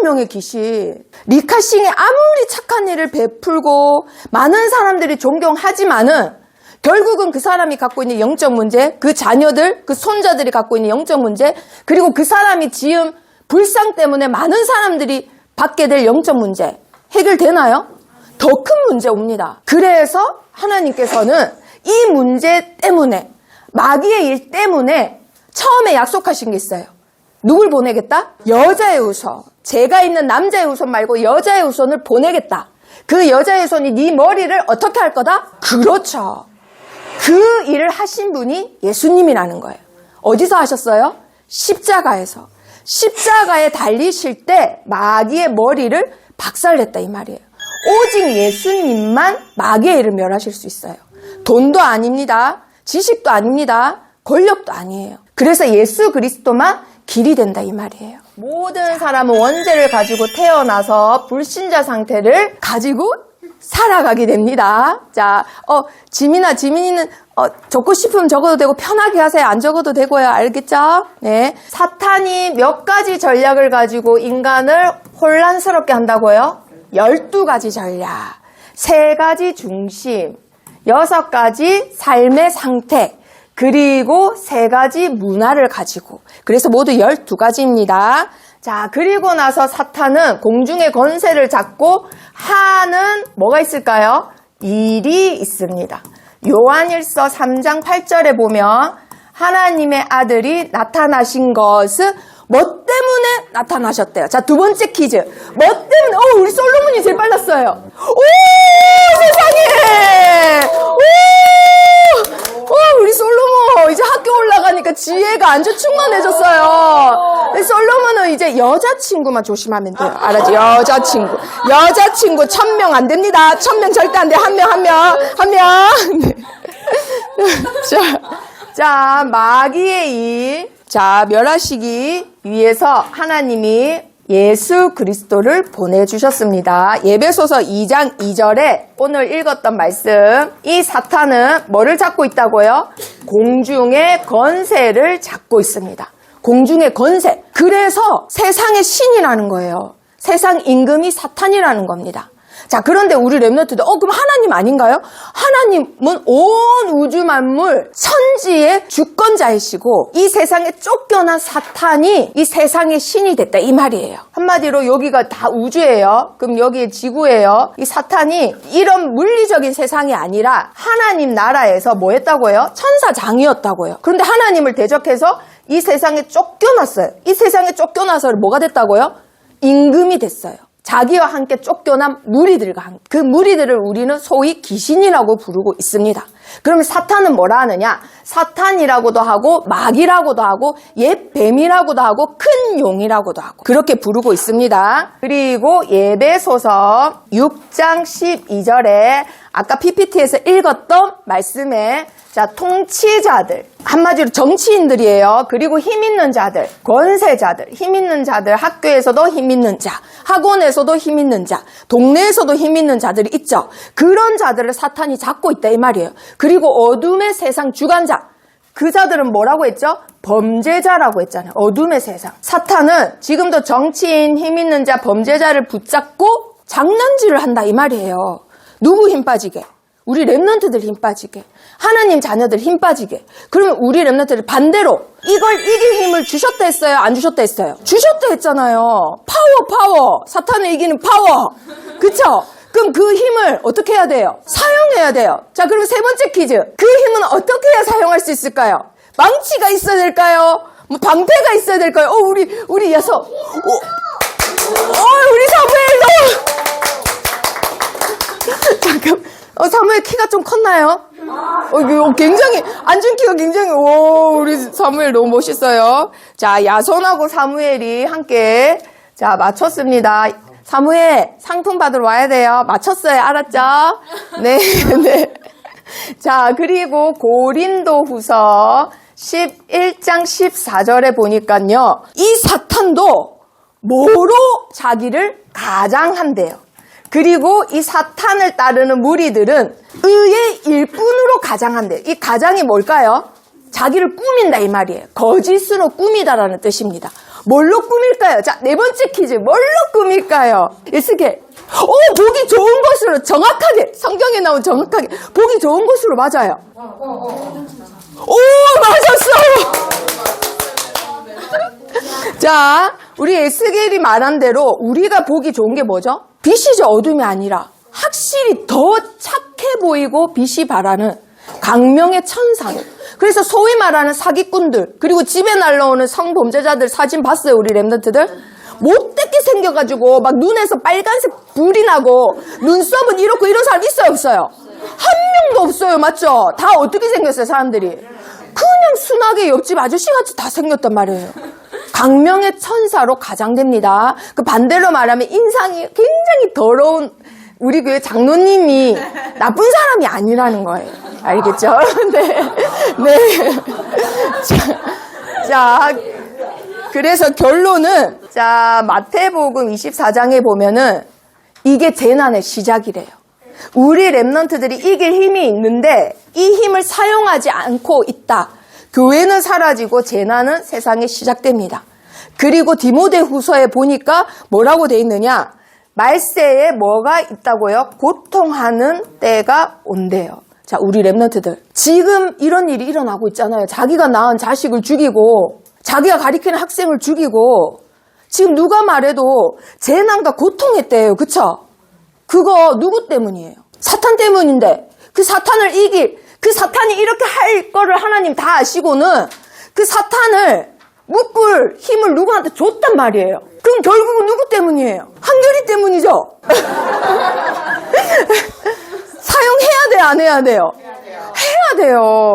7명의 귀신. 리카싱이 아무리 착한 일을 베풀고 많은 사람들이 존경하지만은 결국은 그 사람이 갖고 있는 영적 문제, 그 자녀들, 그 손자들이 갖고 있는 영적 문제, 그리고 그 사람이 지은 불상 때문에 많은 사람들이 받게 될 영적 문제 해결되나요? 더 큰 문제 옵니다. 그래서 하나님께서는 이 문제 때문에, 마귀의 일 때문에 처음에 약속하신 게 있어요. 누굴 보내겠다? 여자의 후손. 제가 있는 남자의 후손 말고 여자의 후손을 보내겠다. 그 여자의 후손이 네 머리를 어떻게 할 거다? 그렇죠. 그 일을 하신 분이 예수님이라는 거예요. 어디서 하셨어요? 십자가에서. 십자가에 달리실 때 마귀의 머리를 박살냈다 이 말이에요. 오직 예수님만 마귀의 일을 멸하실 수 있어요. 돈도 아닙니다. 지식도 아닙니다. 권력도 아니에요. 그래서 예수 그리스도만 길이 된다 이 말이에요. 모든 사람은 원죄를 가지고 태어나서 불신자 상태를 가지고 살아가게 됩니다. 자, 지민이는 적고 싶으면 적어도 되고 편하게 하세요. 안 적어도 되고요. 알겠죠? 네. 사탄이 몇 가지 전략을 가지고 인간을 혼란스럽게 한다고요? 12가지 전략, 3가지 중심, 6가지 삶의 상태, 그리고 3가지 문화를 가지고, 그래서 모두 12가지입니다. 자, 그리고 나서 사탄은 공중의 권세를 잡고 하는 뭐가 있을까요? 일이 있습니다. 요한일서 3장 8절에 보면 하나님의 아들이 나타나신 것은 뭐 때문에 나타나셨대요. 자, 두 번째 퀴즈. 뭐 때문에? 우리 솔로몬이 제일 빨랐어요. 오, 세상에! 우리 솔로몬 이제 학교 올라가니까 지혜가 아주 충만해졌어요. 솔로몬은 이제 여자친구만 조심하면 돼요. 알았지? 여자친구 1000명 안 됩니다. 1000명 절대 안 돼. 한 명. 네. 자, 마귀의 일. 자, 멸하시기 위해서 하나님이 예수 그리스도를 보내주셨습니다. 에베소서 2장 2절에 오늘 읽었던 말씀, 이 사탄은 뭐를 잡고 있다고요? 공중의 권세를 잡고 있습니다. 공중의 권세. 그래서 세상의 신이라는 거예요. 세상 임금이 사탄이라는 겁니다. 자, 그런데 우리 랩런트들, 그럼 하나님 아닌가요? 하나님은 온 우주 만물 천지의 주권자이시고 이 세상에 쫓겨난 사탄이 이 세상의 신이 됐다 이 말이에요. 한마디로 여기가 다 우주예요. 그럼 여기 지구예요. 이 사탄이 이런 물리적인 세상이 아니라 하나님 나라에서 뭐 했다고요? 천사장이었다고요. 그런데 하나님을 대적해서 이 세상에 쫓겨났어요. 이 세상에 쫓겨나서 뭐가 됐다고요? 임금이 됐어요. 자기와 함께 쫓겨난 무리들과 함께. 그 무리들을 우리는 소위 귀신이라고 부르고 있습니다. 그러면 사탄은 뭐라 하느냐? 사탄이라고도 하고 마귀라고도 하고 옛 뱀이라고도 하고 큰 용이라고도 하고 그렇게 부르고 있습니다. 그리고 에베소서 6장 12절에 아까 PPT에서 읽었던 말씀에 자, 통치자들, 한마디로 정치인들이에요. 그리고 힘 있는 자들, 권세자들, 힘 있는 자들, 학교에서도 힘 있는 자, 학원에서도 힘 있는 자, 동네에서도 힘 있는 자들이 있죠. 그런 자들을 사탄이 잡고 있다 이 말이에요. 그리고 어둠의 세상 주관자, 그 자들은 뭐라고 했죠? 범죄자라고 했잖아요. 어둠의 세상. 사탄은 지금도 정치인, 힘 있는 자, 범죄자를 붙잡고 장난질을 한다 이 말이에요. 누구 힘 빠지게? 우리 랩런트들 힘 빠지게. 하나님 자녀들 힘 빠지게. 그러면 우리 랩런트들 반대로 이걸 이길 힘을 주셨다 했어요? 안 주셨다 했어요? 주셨다 했잖아요. 파워. 사탄을 이기는 파워. 그쵸? 그럼 그 힘을 어떻게 해야 돼요? 사용해야 돼요. 자, 그럼 세 번째 퀴즈. 그 힘은 어떻게 해야 사용할 수 있을까요? 망치가 있어야 될까요? 뭐 방패가 있어야 될까요? 우리 야서. 우리 사무엘도. 잠깐. 사무엘 키가 좀 컸나요? 굉장히, 앉은 키가 굉장히, 우리 사무엘 너무 멋있어요. 자, 야손하고 사무엘이 함께, 자, 맞췄습니다. 사무엘, 상품 받으러 와야 돼요. 맞췄어요. 알았죠? 네. 자, 그리고 고린도후서 11장 14절에 보니까요. 이 사탄도 뭐로 자기를 가장한대요. 그리고 이 사탄을 따르는 무리들은 의의 일꾼으로 가장한대요. 이 가장이 뭘까요? 자기를 꾸민다 이 말이에요. 거짓으로 꾸미다라는 뜻입니다. 뭘로 꾸밀까요? 자, 네 번째 퀴즈. 뭘로 꾸밀까요? 일스케. 보기 좋은 것으로 정확하게, 성경에 나온 정확하게 보기 좋은 것으로 맞아요. 오, 맞았어요. 자, 우리 에스겔이 말한 대로 우리가 보기 좋은 게 뭐죠? 빛이죠. 어둠이 아니라 확실히 더 착해 보이고 빛이 바라는 강명의 천상. 그래서 소위 말하는 사기꾼들, 그리고 집에 날라오는 성범죄자들 사진 봤어요? 우리 랩런트들? 못되게 생겨가지고 막 눈에서 빨간색 불이 나고 눈썹은 이렇고 이런 사람 있어요? 없어요? 한 명도 없어요. 맞죠? 다 어떻게 생겼어요? 사람들이 그냥 순하게 옆집 아저씨같이 다 생겼단 말이에요. 강명의 천사로 가장됩니다. 그 반대로 말하면 인상이 굉장히 더러운 우리 교회 장로님이 나쁜 사람이 아니라는 거예요. 알겠죠? 네. 네. 자, 그래서 결론은, 자, 마태복음 24장에 보면은 이게 재난의 시작이래요. 우리 랩런트들이 이길 힘이 있는데 이 힘을 사용하지 않고 있다. 교회는 사라지고 재난은 세상에 시작됩니다. 그리고 디모데후서에 보니까 뭐라고 돼 있느냐? 말세에 뭐가 있다고요? 고통하는 때가 온대요. 자, 우리 랩런트들 지금 이런 일이 일어나고 있잖아요. 자기가 낳은 자식을 죽이고 자기가 가리키는 학생을 죽이고 지금 누가 말해도 재난과 고통의 때예요. 그쵸? 그거 누구 때문이에요? 사탄 때문인데 그 사탄을 이길, 그 사탄이 이렇게 할 거를 하나님 다 아시고는 그 사탄을 묶을 힘을 누구한테 줬단 말이에요. 그럼 결국은 누구 때문이에요? 한결이 때문이죠? 사용해야 돼요? 안 해야 돼요? 해야 돼요.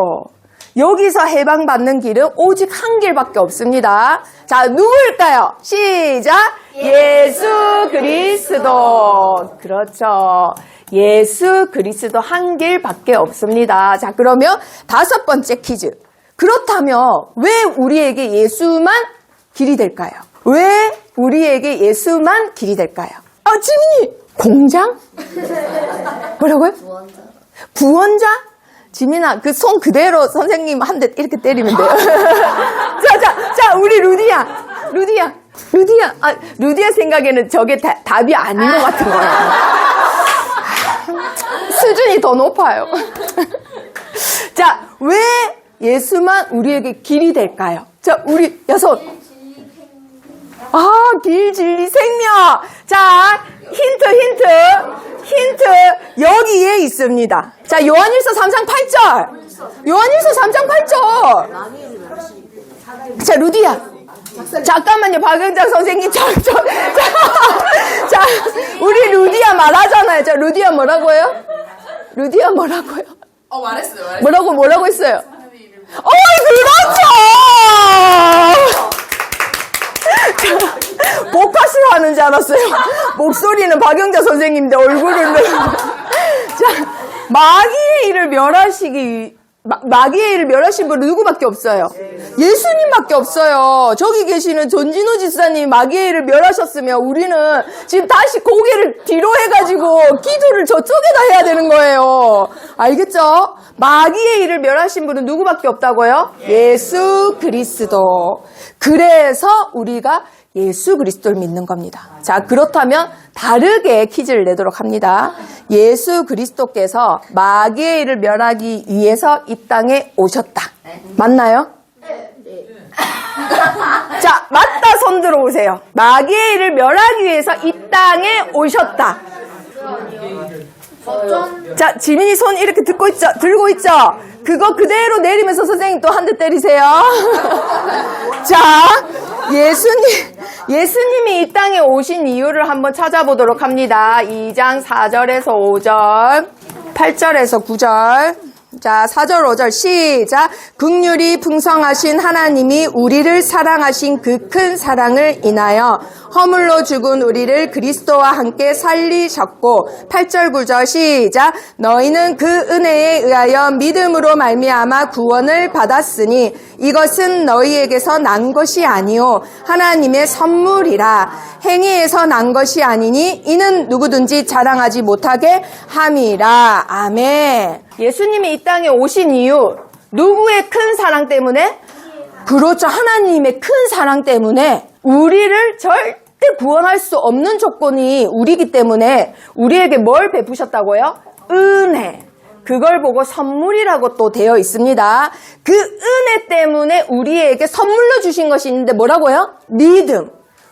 여기서 해방받는 길은 오직 한 길밖에 없습니다. 자, 누구일까요? 시작! 예수 그리스도. 그렇죠. 예수 그리스도 한 길밖에 없습니다. 자, 그러면 다섯 번째 퀴즈. 그렇다면 왜 우리에게 예수만 길이 될까요? 왜 우리에게 예수만 길이 될까요? 아, 지민이! 공장? 뭐라고요? 구원자? 지민아, 그 손 그대로 선생님 한 대 이렇게 때리면 돼요. 자, 우리 루디야. 루디야 생각에는 저게 답이 아닌 것 같은 거예요. 수준이 더 높아요. 자, 왜 예수만 우리에게 길이 될까요? 자, 우리 여섯. 길, 진리, 생명. 자, 힌트. 여기에 있습니다. 자, 요한일서 3장 8절. 요한일서 3장 8절. 자, 루디야. 잠깐만요, 박영장 선생님. 자, 우리 루디야 말하잖아요. 자, 루디야 뭐라고요? 말했어요. 뭐라고 했어요? 그렇죠! 복화술 하는 줄 알았어요. 목소리는 박영자 선생님인데 얼굴은. 자, 마귀의 일을 멸하신 분은 누구밖에 없어요? 예수님밖에 없어요. 저기 계시는 전진호 집사님이 마귀의 일을 멸하셨으면 우리는 지금 다시 고개를 뒤로 해가지고 기도를 저쪽에다 해야 되는 거예요. 알겠죠? 마귀의 일을 멸하신 분은 누구밖에 없다고요? 예수 그리스도. 그래서 우리가 예수 그리스도를 믿는 겁니다. 자, 그렇다면 다르게 퀴즈를 내도록 합니다. 예수 그리스도께서 마귀의 일을 멸하기 위해서 이 땅에 오셨다. 맞나요? 네. 자, 맞다 손 들어오세요. 마귀의 일을 멸하기 위해서 이 땅에 오셨다. 자, 지민이 손 이렇게 들고 있죠? 그거 그대로 내리면서 선생님 또 한 대 때리세요. 자, 예수님이 이 땅에 오신 이유를 한번 찾아보도록 합니다. 2장 4절에서 5절, 8절에서 9절. 자, 4절, 5절 시작. 긍휼이 풍성하신 하나님이 우리를 사랑하신 그 큰 사랑을 인하여 허물로 죽은 우리를 그리스도와 함께 살리셨고 8절, 9절 시작. 너희는 그 은혜에 의하여 믿음으로 말미암아 구원을 받았으니 이것은 너희에게서 난 것이 아니요 하나님의 선물이라. 행위에서 난 것이 아니니 이는 누구든지 자랑하지 못하게 함이라. 아멘. 예수님이 이 땅에 오신 이유 누구의 큰 사랑 때문에? 그렇죠. 하나님의 큰 사랑 때문에 우리를 절대 구원할 수 없는 조건이 우리이기 때문에 우리에게 뭘 베푸셨다고요? 은혜. 그걸 보고 선물이라고 또 되어 있습니다. 그 은혜 때문에 우리에게 선물로 주신 것이 있는데 뭐라고요? 믿음.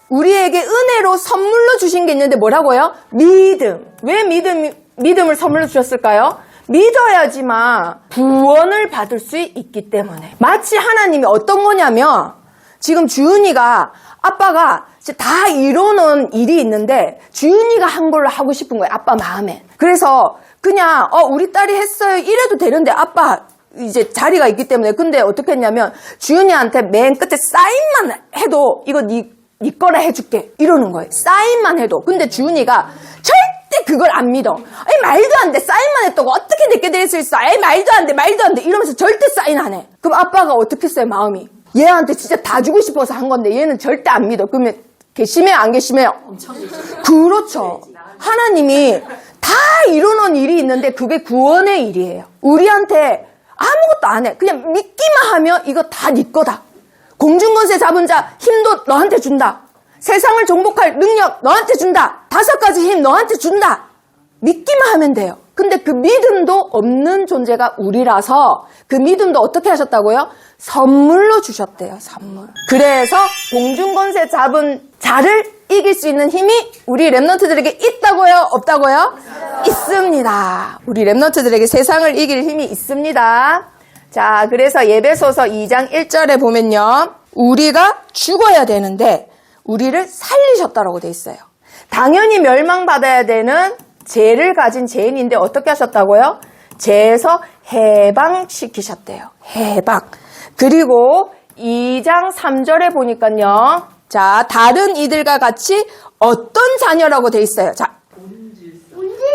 우리에게 은혜로 선물로 주신 게 있는데 뭐라고요? 믿음. 왜 믿음을 선물로 주셨을까요? 믿어야지만 구원을 받을 수 있기 때문에. 마치 하나님이 어떤 거냐면 지금 주은이가 아빠가 다 이뤄놓은 일이 있는데 주은이가 한 걸로 하고 싶은 거예요. 아빠 마음에. 그래서 그냥 우리 딸이 했어요. 이래도 되는데 아빠 이제 자리가 있기 때문에. 근데 어떻게 했냐면 주은이한테 맨 끝에 사인만 해도 이거 네 거라 해줄게 이러는 거예요. 사인만 해도. 근데 주은이가 절대 그걸 안 믿어. 아니 말도 안 돼. 사인만 했다고 어떻게 내게 될 수 있어. 아니 말도 안 돼. 이러면서 절대 사인 안 해. 그럼 아빠가 어떻게 했어요 마음이? 얘한테 진짜 다 주고 싶어서 한 건데 얘는 절대 안 믿어. 그러면 괘씸해요 안 괘씸해요? 그렇죠. 하나님이 다 이루는 일이 있는데 그게 구원의 일이에요. 우리한테 아무것도 안 해. 그냥 믿기만 하면 이거 다 네 거다. 공중권세 잡은 자 힘도 너한테 준다. 세상을 정복할 능력 너한테 준다. 5가지 힘 너한테 준다. 믿기만 하면 돼요. 근데 그 믿음도 없는 존재가 우리라서 그 믿음도 어떻게 하셨다고요? 선물로 주셨대요. 선물. 그래서 공중권세 잡은 자를 이길 수 있는 힘이 우리 랩런트들에게 있다고요? 없다고요? 있습니다. 우리 랩런트들에게 세상을 이길 힘이 있습니다. 자, 그래서 예배소서 2장 1절에 보면요. 우리가 죽어야 되는데 우리를 살리셨다라고 돼 있어요. 당연히 멸망받아야 되는 죄를 가진 죄인인데 어떻게 하셨다고요? 죄에서 해방시키셨대요. 해방. 그리고 2장 3절에 보니까요. 자, 다른 이들과 같이 어떤 자녀라고 돼 있어요. 자,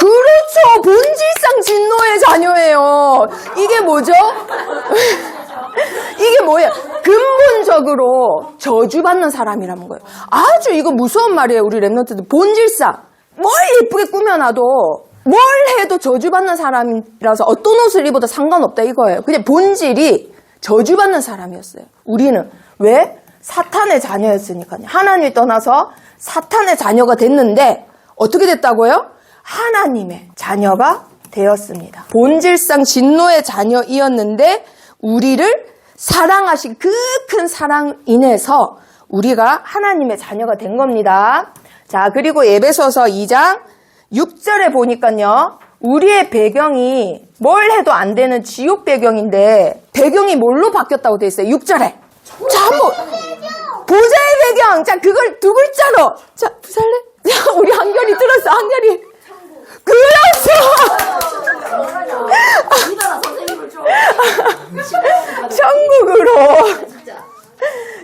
그렇죠. 본질상 진노의 자녀예요. 이게 뭐죠? 이게 뭐예요? 근본적으로 저주받는 사람이라는 거예요. 아주 이거 무서운 말이에요. 우리 랩런트들. 본질상 뭘 예쁘게 꾸며놔도 뭘 해도 저주받는 사람이라서 어떤 옷을 입어도 상관없다 이거예요. 그냥 본질이 저주받는 사람이었어요. 우리는 왜? 사탄의 자녀였으니까요. 하나님이 떠나서 사탄의 자녀가 됐는데 어떻게 됐다고요? 하나님의 자녀가 되었습니다. 본질상 진노의 자녀이었는데 우리를 사랑하신 그 큰 사랑 인해서 우리가 하나님의 자녀가 된 겁니다. 자, 그리고 예배소서 2장 6절에 보니까요. 우리의 배경이 뭘 해도 안 되는 지옥 배경인데 배경이 뭘로 바뀌었다고 돼 있어요? 6절에. 자, 한번 보좌의 배경. 자, 그걸 두 글자로. 자, 부살래? 자, 우리 한결이 들었어. 한결이. 그렇죠.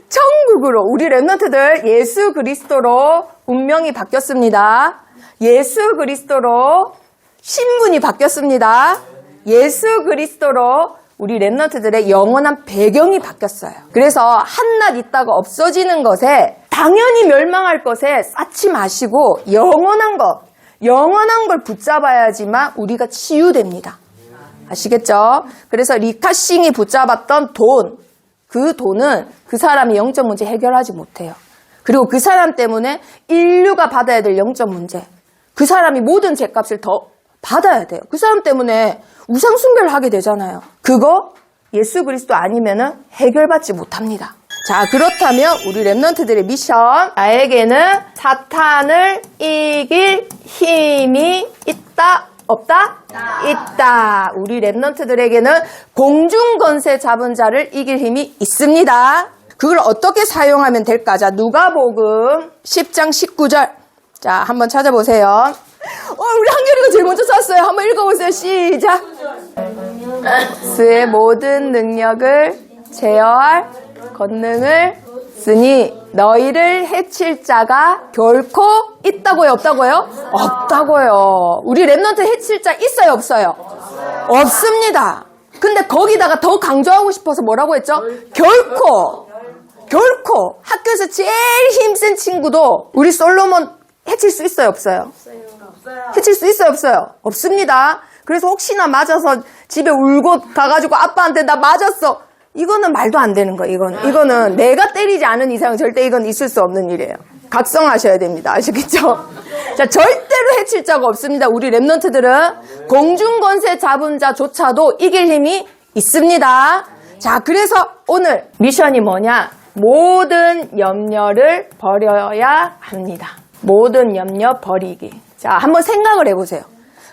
천국으로 우리 랩런트들 예수 그리스도로 운명이 바뀌었습니다. 예수 그리스도로 신분이 바뀌었습니다. 예수 그리스도로 우리 랩런트들의 영원한 배경이 바뀌었어요. 그래서 한낱 있다가 없어지는 것에 당연히 멸망할 것에 쌓지 마시고 영원한 걸 붙잡아야지만 우리가 치유됩니다. 아시겠죠? 그래서 리카싱이 붙잡았던 그 돈은 그 사람이 영적 문제 해결하지 못해요. 그리고 그 사람 때문에 인류가 받아야 될 영적 문제, 그 사람이 모든 죄값을 더 받아야 돼요. 그 사람 때문에 우상 숭배를 하게 되잖아요. 그거 예수 그리스도 아니면은 해결받지 못합니다. 자, 그렇다면 우리 랩런트들의 미션, 나에게는 사탄을 이길 힘이 있다? 없다? 있다. 우리 랩런트들에게는 공중권세 잡은 자를 이길 힘이 있습니다. 그걸 어떻게 사용하면 될까? 자, 누가복음 10장 19절. 자, 한번 찾아보세요. 우리 한결이가 제일 먼저 썼어요. 한번 읽어보세요. 시작. 스의 모든 능력을 제어할 권능을 쓰니 너희를 해칠 자가 결코 있다고요, 없다고요? 없다고요. 우리 랩넌트 해칠 자 있어요, 없어요? 없습니다. 근데 거기다가 더 강조하고 싶어서 뭐라고 했죠? 결코 학교에서 제일 힘센 친구도 우리 솔로몬 해칠 수 있어요, 없어요? 해칠 수 있어요, 없어요? 없습니다. 그래서 혹시나 맞아서 집에 울고 가가지고 아빠한테 나 맞았어. 이거는 말도 안 되는 거예요, 이거는 내가 때리지 않은 이상 절대 이건 있을 수 없는 일이에요. 각성하셔야 됩니다. 아시겠죠? 자, 절대로 해칠 자가 없습니다. 우리 랩넌트들은 공중권세 잡은 자조차도 이길 힘이 있습니다. 자, 그래서 오늘 미션이 뭐냐? 모든 염려를 버려야 합니다. 모든 염려 버리기. 자, 한번 생각을 해보세요.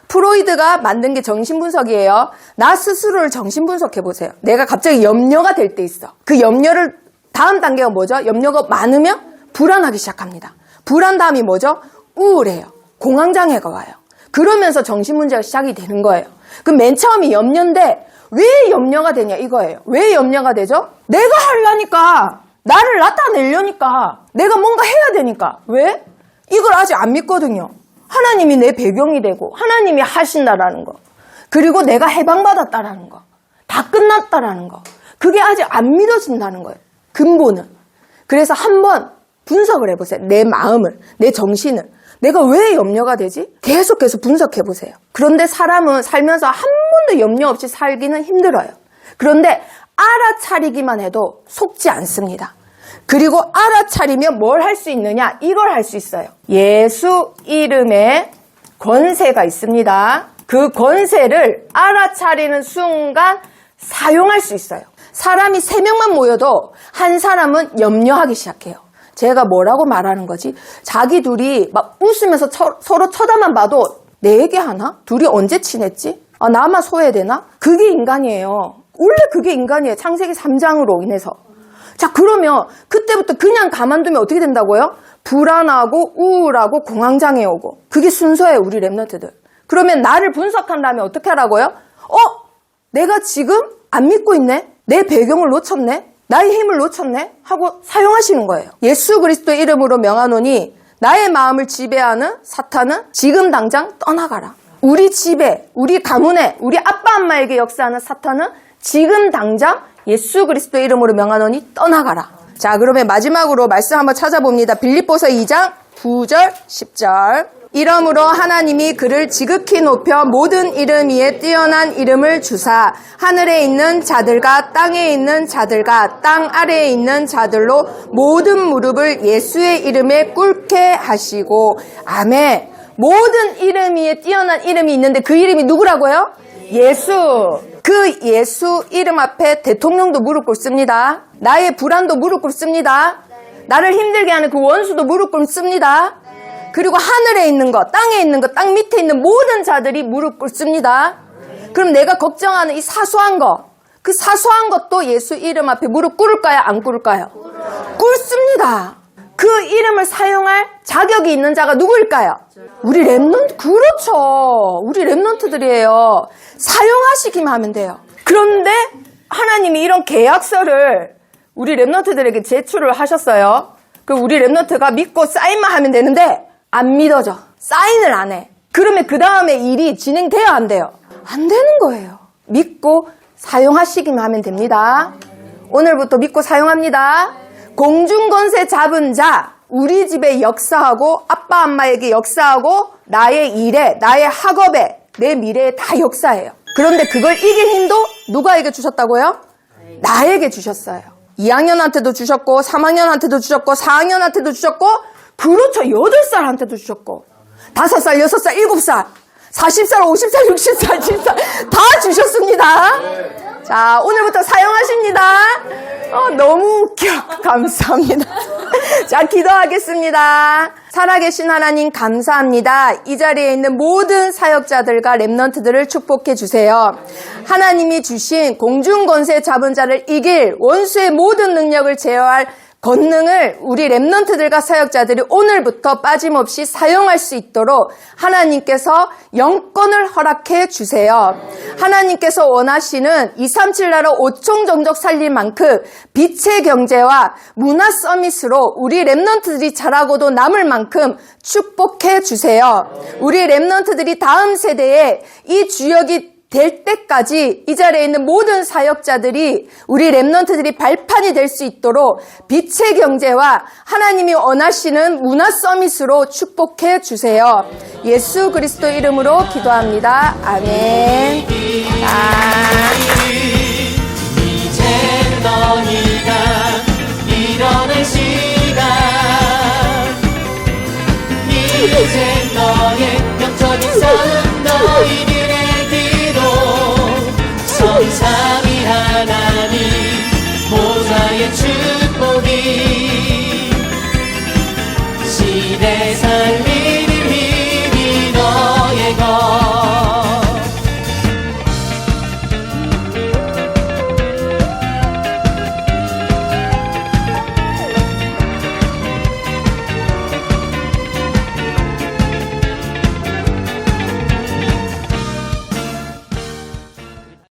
프로이드가 만든 게 정신분석이에요. 나 스스로를 정신분석해보세요. 내가 갑자기 염려가 될 때 있어. 그 염려를 다음 단계가 뭐죠? 염려가 많으면 불안하기 시작합니다. 불안 다음이 뭐죠? 우울해요. 공황장애가 와요. 그러면서 정신문제가 시작이 되는 거예요. 그럼 맨 처음이 염려인데 왜 염려가 되냐 이거예요. 왜 염려가 되죠? 내가 하려니까, 나를 나타내려니까, 내가 뭔가 해야 되니까. 왜? 이걸 아직 안 믿거든요. 하나님이 내 배경이 되고 하나님이 하신다라는 거, 그리고 내가 해방받았다라는 거, 다 끝났다라는 거, 그게 아직 안 믿어진다는 거예요. 근본은. 그래서 한번 분석을 해보세요. 내 마음을, 내 정신을. 내가 왜 염려가 되지? 계속해서 분석해보세요. 그런데 사람은 살면서 한 번도 염려 없이 살기는 힘들어요. 그런데 알아차리기만 해도 속지 않습니다. 그리고 알아차리면 뭘 할 수 있느냐? 이걸 할 수 있어요. 예수 이름에 권세가 있습니다. 그 권세를 알아차리는 순간 사용할 수 있어요. 사람이 3명만 모여도 한 사람은 염려하기 시작해요. 제가 뭐라고 말하는 거지? 자기 둘이 막 웃으면서 서로 쳐다만 봐도 내 얘기하나? 둘이 언제 친했지? 아, 나만 소외되나? 그게 인간이에요. 원래 그게 인간이에요. 창세기 3장으로 인해서. 자, 그러면 그때부터 그냥 가만두면 어떻게 된다고요? 불안하고 우울하고 공황장애 오고. 그게 순서예요, 우리 랩넌트들. 그러면 나를 분석한 다음에 어떻게 하라고요? 내가 지금 안 믿고 있네? 내 배경을 놓쳤네? 나의 힘을 놓쳤네? 하고 사용하시는 거예요. 예수 그리스도의 이름으로 명하노니 나의 마음을 지배하는 사탄은 지금 당장 떠나가라. 우리 집에, 우리 가문에, 우리 아빠 엄마에게 역사하는 사탄은 지금 당장 예수 그리스도의 이름으로 명하노니 떠나가라. 자, 그러면 마지막으로 말씀 한번 찾아봅니다. 빌립보서 2장 9절 10절. 이러므로 하나님이 그를 지극히 높여 모든 이름 위에 뛰어난 이름을 주사 하늘에 있는 자들과 땅에 있는 자들과 땅 아래에 있는 자들로 모든 무릎을 예수의 이름에 꿇게 하시고. 아멘. 모든 이름 위에 뛰어난 이름이 있는데 그 이름이 누구라고요? 예수. 그 예수 이름 앞에 대통령도 무릎 꿇습니다. 나의 불안도 무릎 꿇습니다. 나를 힘들게 하는 그 원수도 무릎 꿇습니다. 그리고 하늘에 있는 것, 땅에 있는 것, 땅 밑에 있는 모든 자들이 무릎 꿇습니다. 그럼 내가 걱정하는 이 사소한 것, 그 사소한 것도 예수 이름 앞에 무릎 꿇을까요? 안 꿇을까요? 꿇습니다. 그 이름을 사용할 자격이 있는 자가 누구일까요? 우리 랩넌트, 그렇죠. 우리 랩넌트들이에요. 사용하시기만 하면 돼요. 그런데 하나님이 이런 계약서를 우리 랩넌트들에게 제출을 하셨어요. 그 우리 랩넌트가 믿고 사인만 하면 되는데 안 믿어져. 사인을 안 해. 그러면 그 다음에 일이 진행돼야 안 돼요? 안 되는 거예요. 믿고 사용하시기만 하면 됩니다. 오늘부터 믿고 사용합니다. 공중권세 잡은 자, 우리 집에 역사하고 아빠 엄마에게 역사하고 나의 일에, 나의 학업에, 내 미래에 다 역사해요. 그런데 그걸 이길 힘도 누가에게 주셨다고요? 나에게 주셨어요. 2학년한테도 주셨고 3학년한테도 주셨고 4학년한테도 주셨고, 그렇죠, 8살한테도 주셨고 5살, 6살, 7살, 40살, 50살, 60살, 70살 다 주셨습니다. 자, 오늘부터 사용하십니다. 너무 웃겨. 감사합니다. 자, 기도하겠습니다. 살아계신 하나님 감사합니다. 이 자리에 있는 모든 사역자들과 랩넌트들을 축복해 주세요. 하나님이 주신 공중권세 잡은 자를 이길 원수의 모든 능력을 제어할 권능을 우리 랩넌트들과 사역자들이 오늘부터 빠짐없이 사용할 수 있도록 하나님께서 영권을 허락해 주세요. 하나님께서 원하시는 237 나라 5총 정적 살릴 만큼 빛의 경제와 문화 서밋으로 우리 랩넌트들이 자라고도 남을 만큼 축복해 주세요. 우리 랩넌트들이 다음 세대에 이 주역이 될 때까지 이 자리에 있는 모든 사역자들이 우리 랩넌트들이 발판이 될 수 있도록 빛의 경제와 하나님이 원하시는 문화 서밋으로 축복해 주세요. 예수 그리스도 이름으로 기도합니다. 아멘. 이제 너희가 일어날 시간 이제 너의 영적인 싸움 너희들의 성삼위 하나님 보좌의 축복이 시대사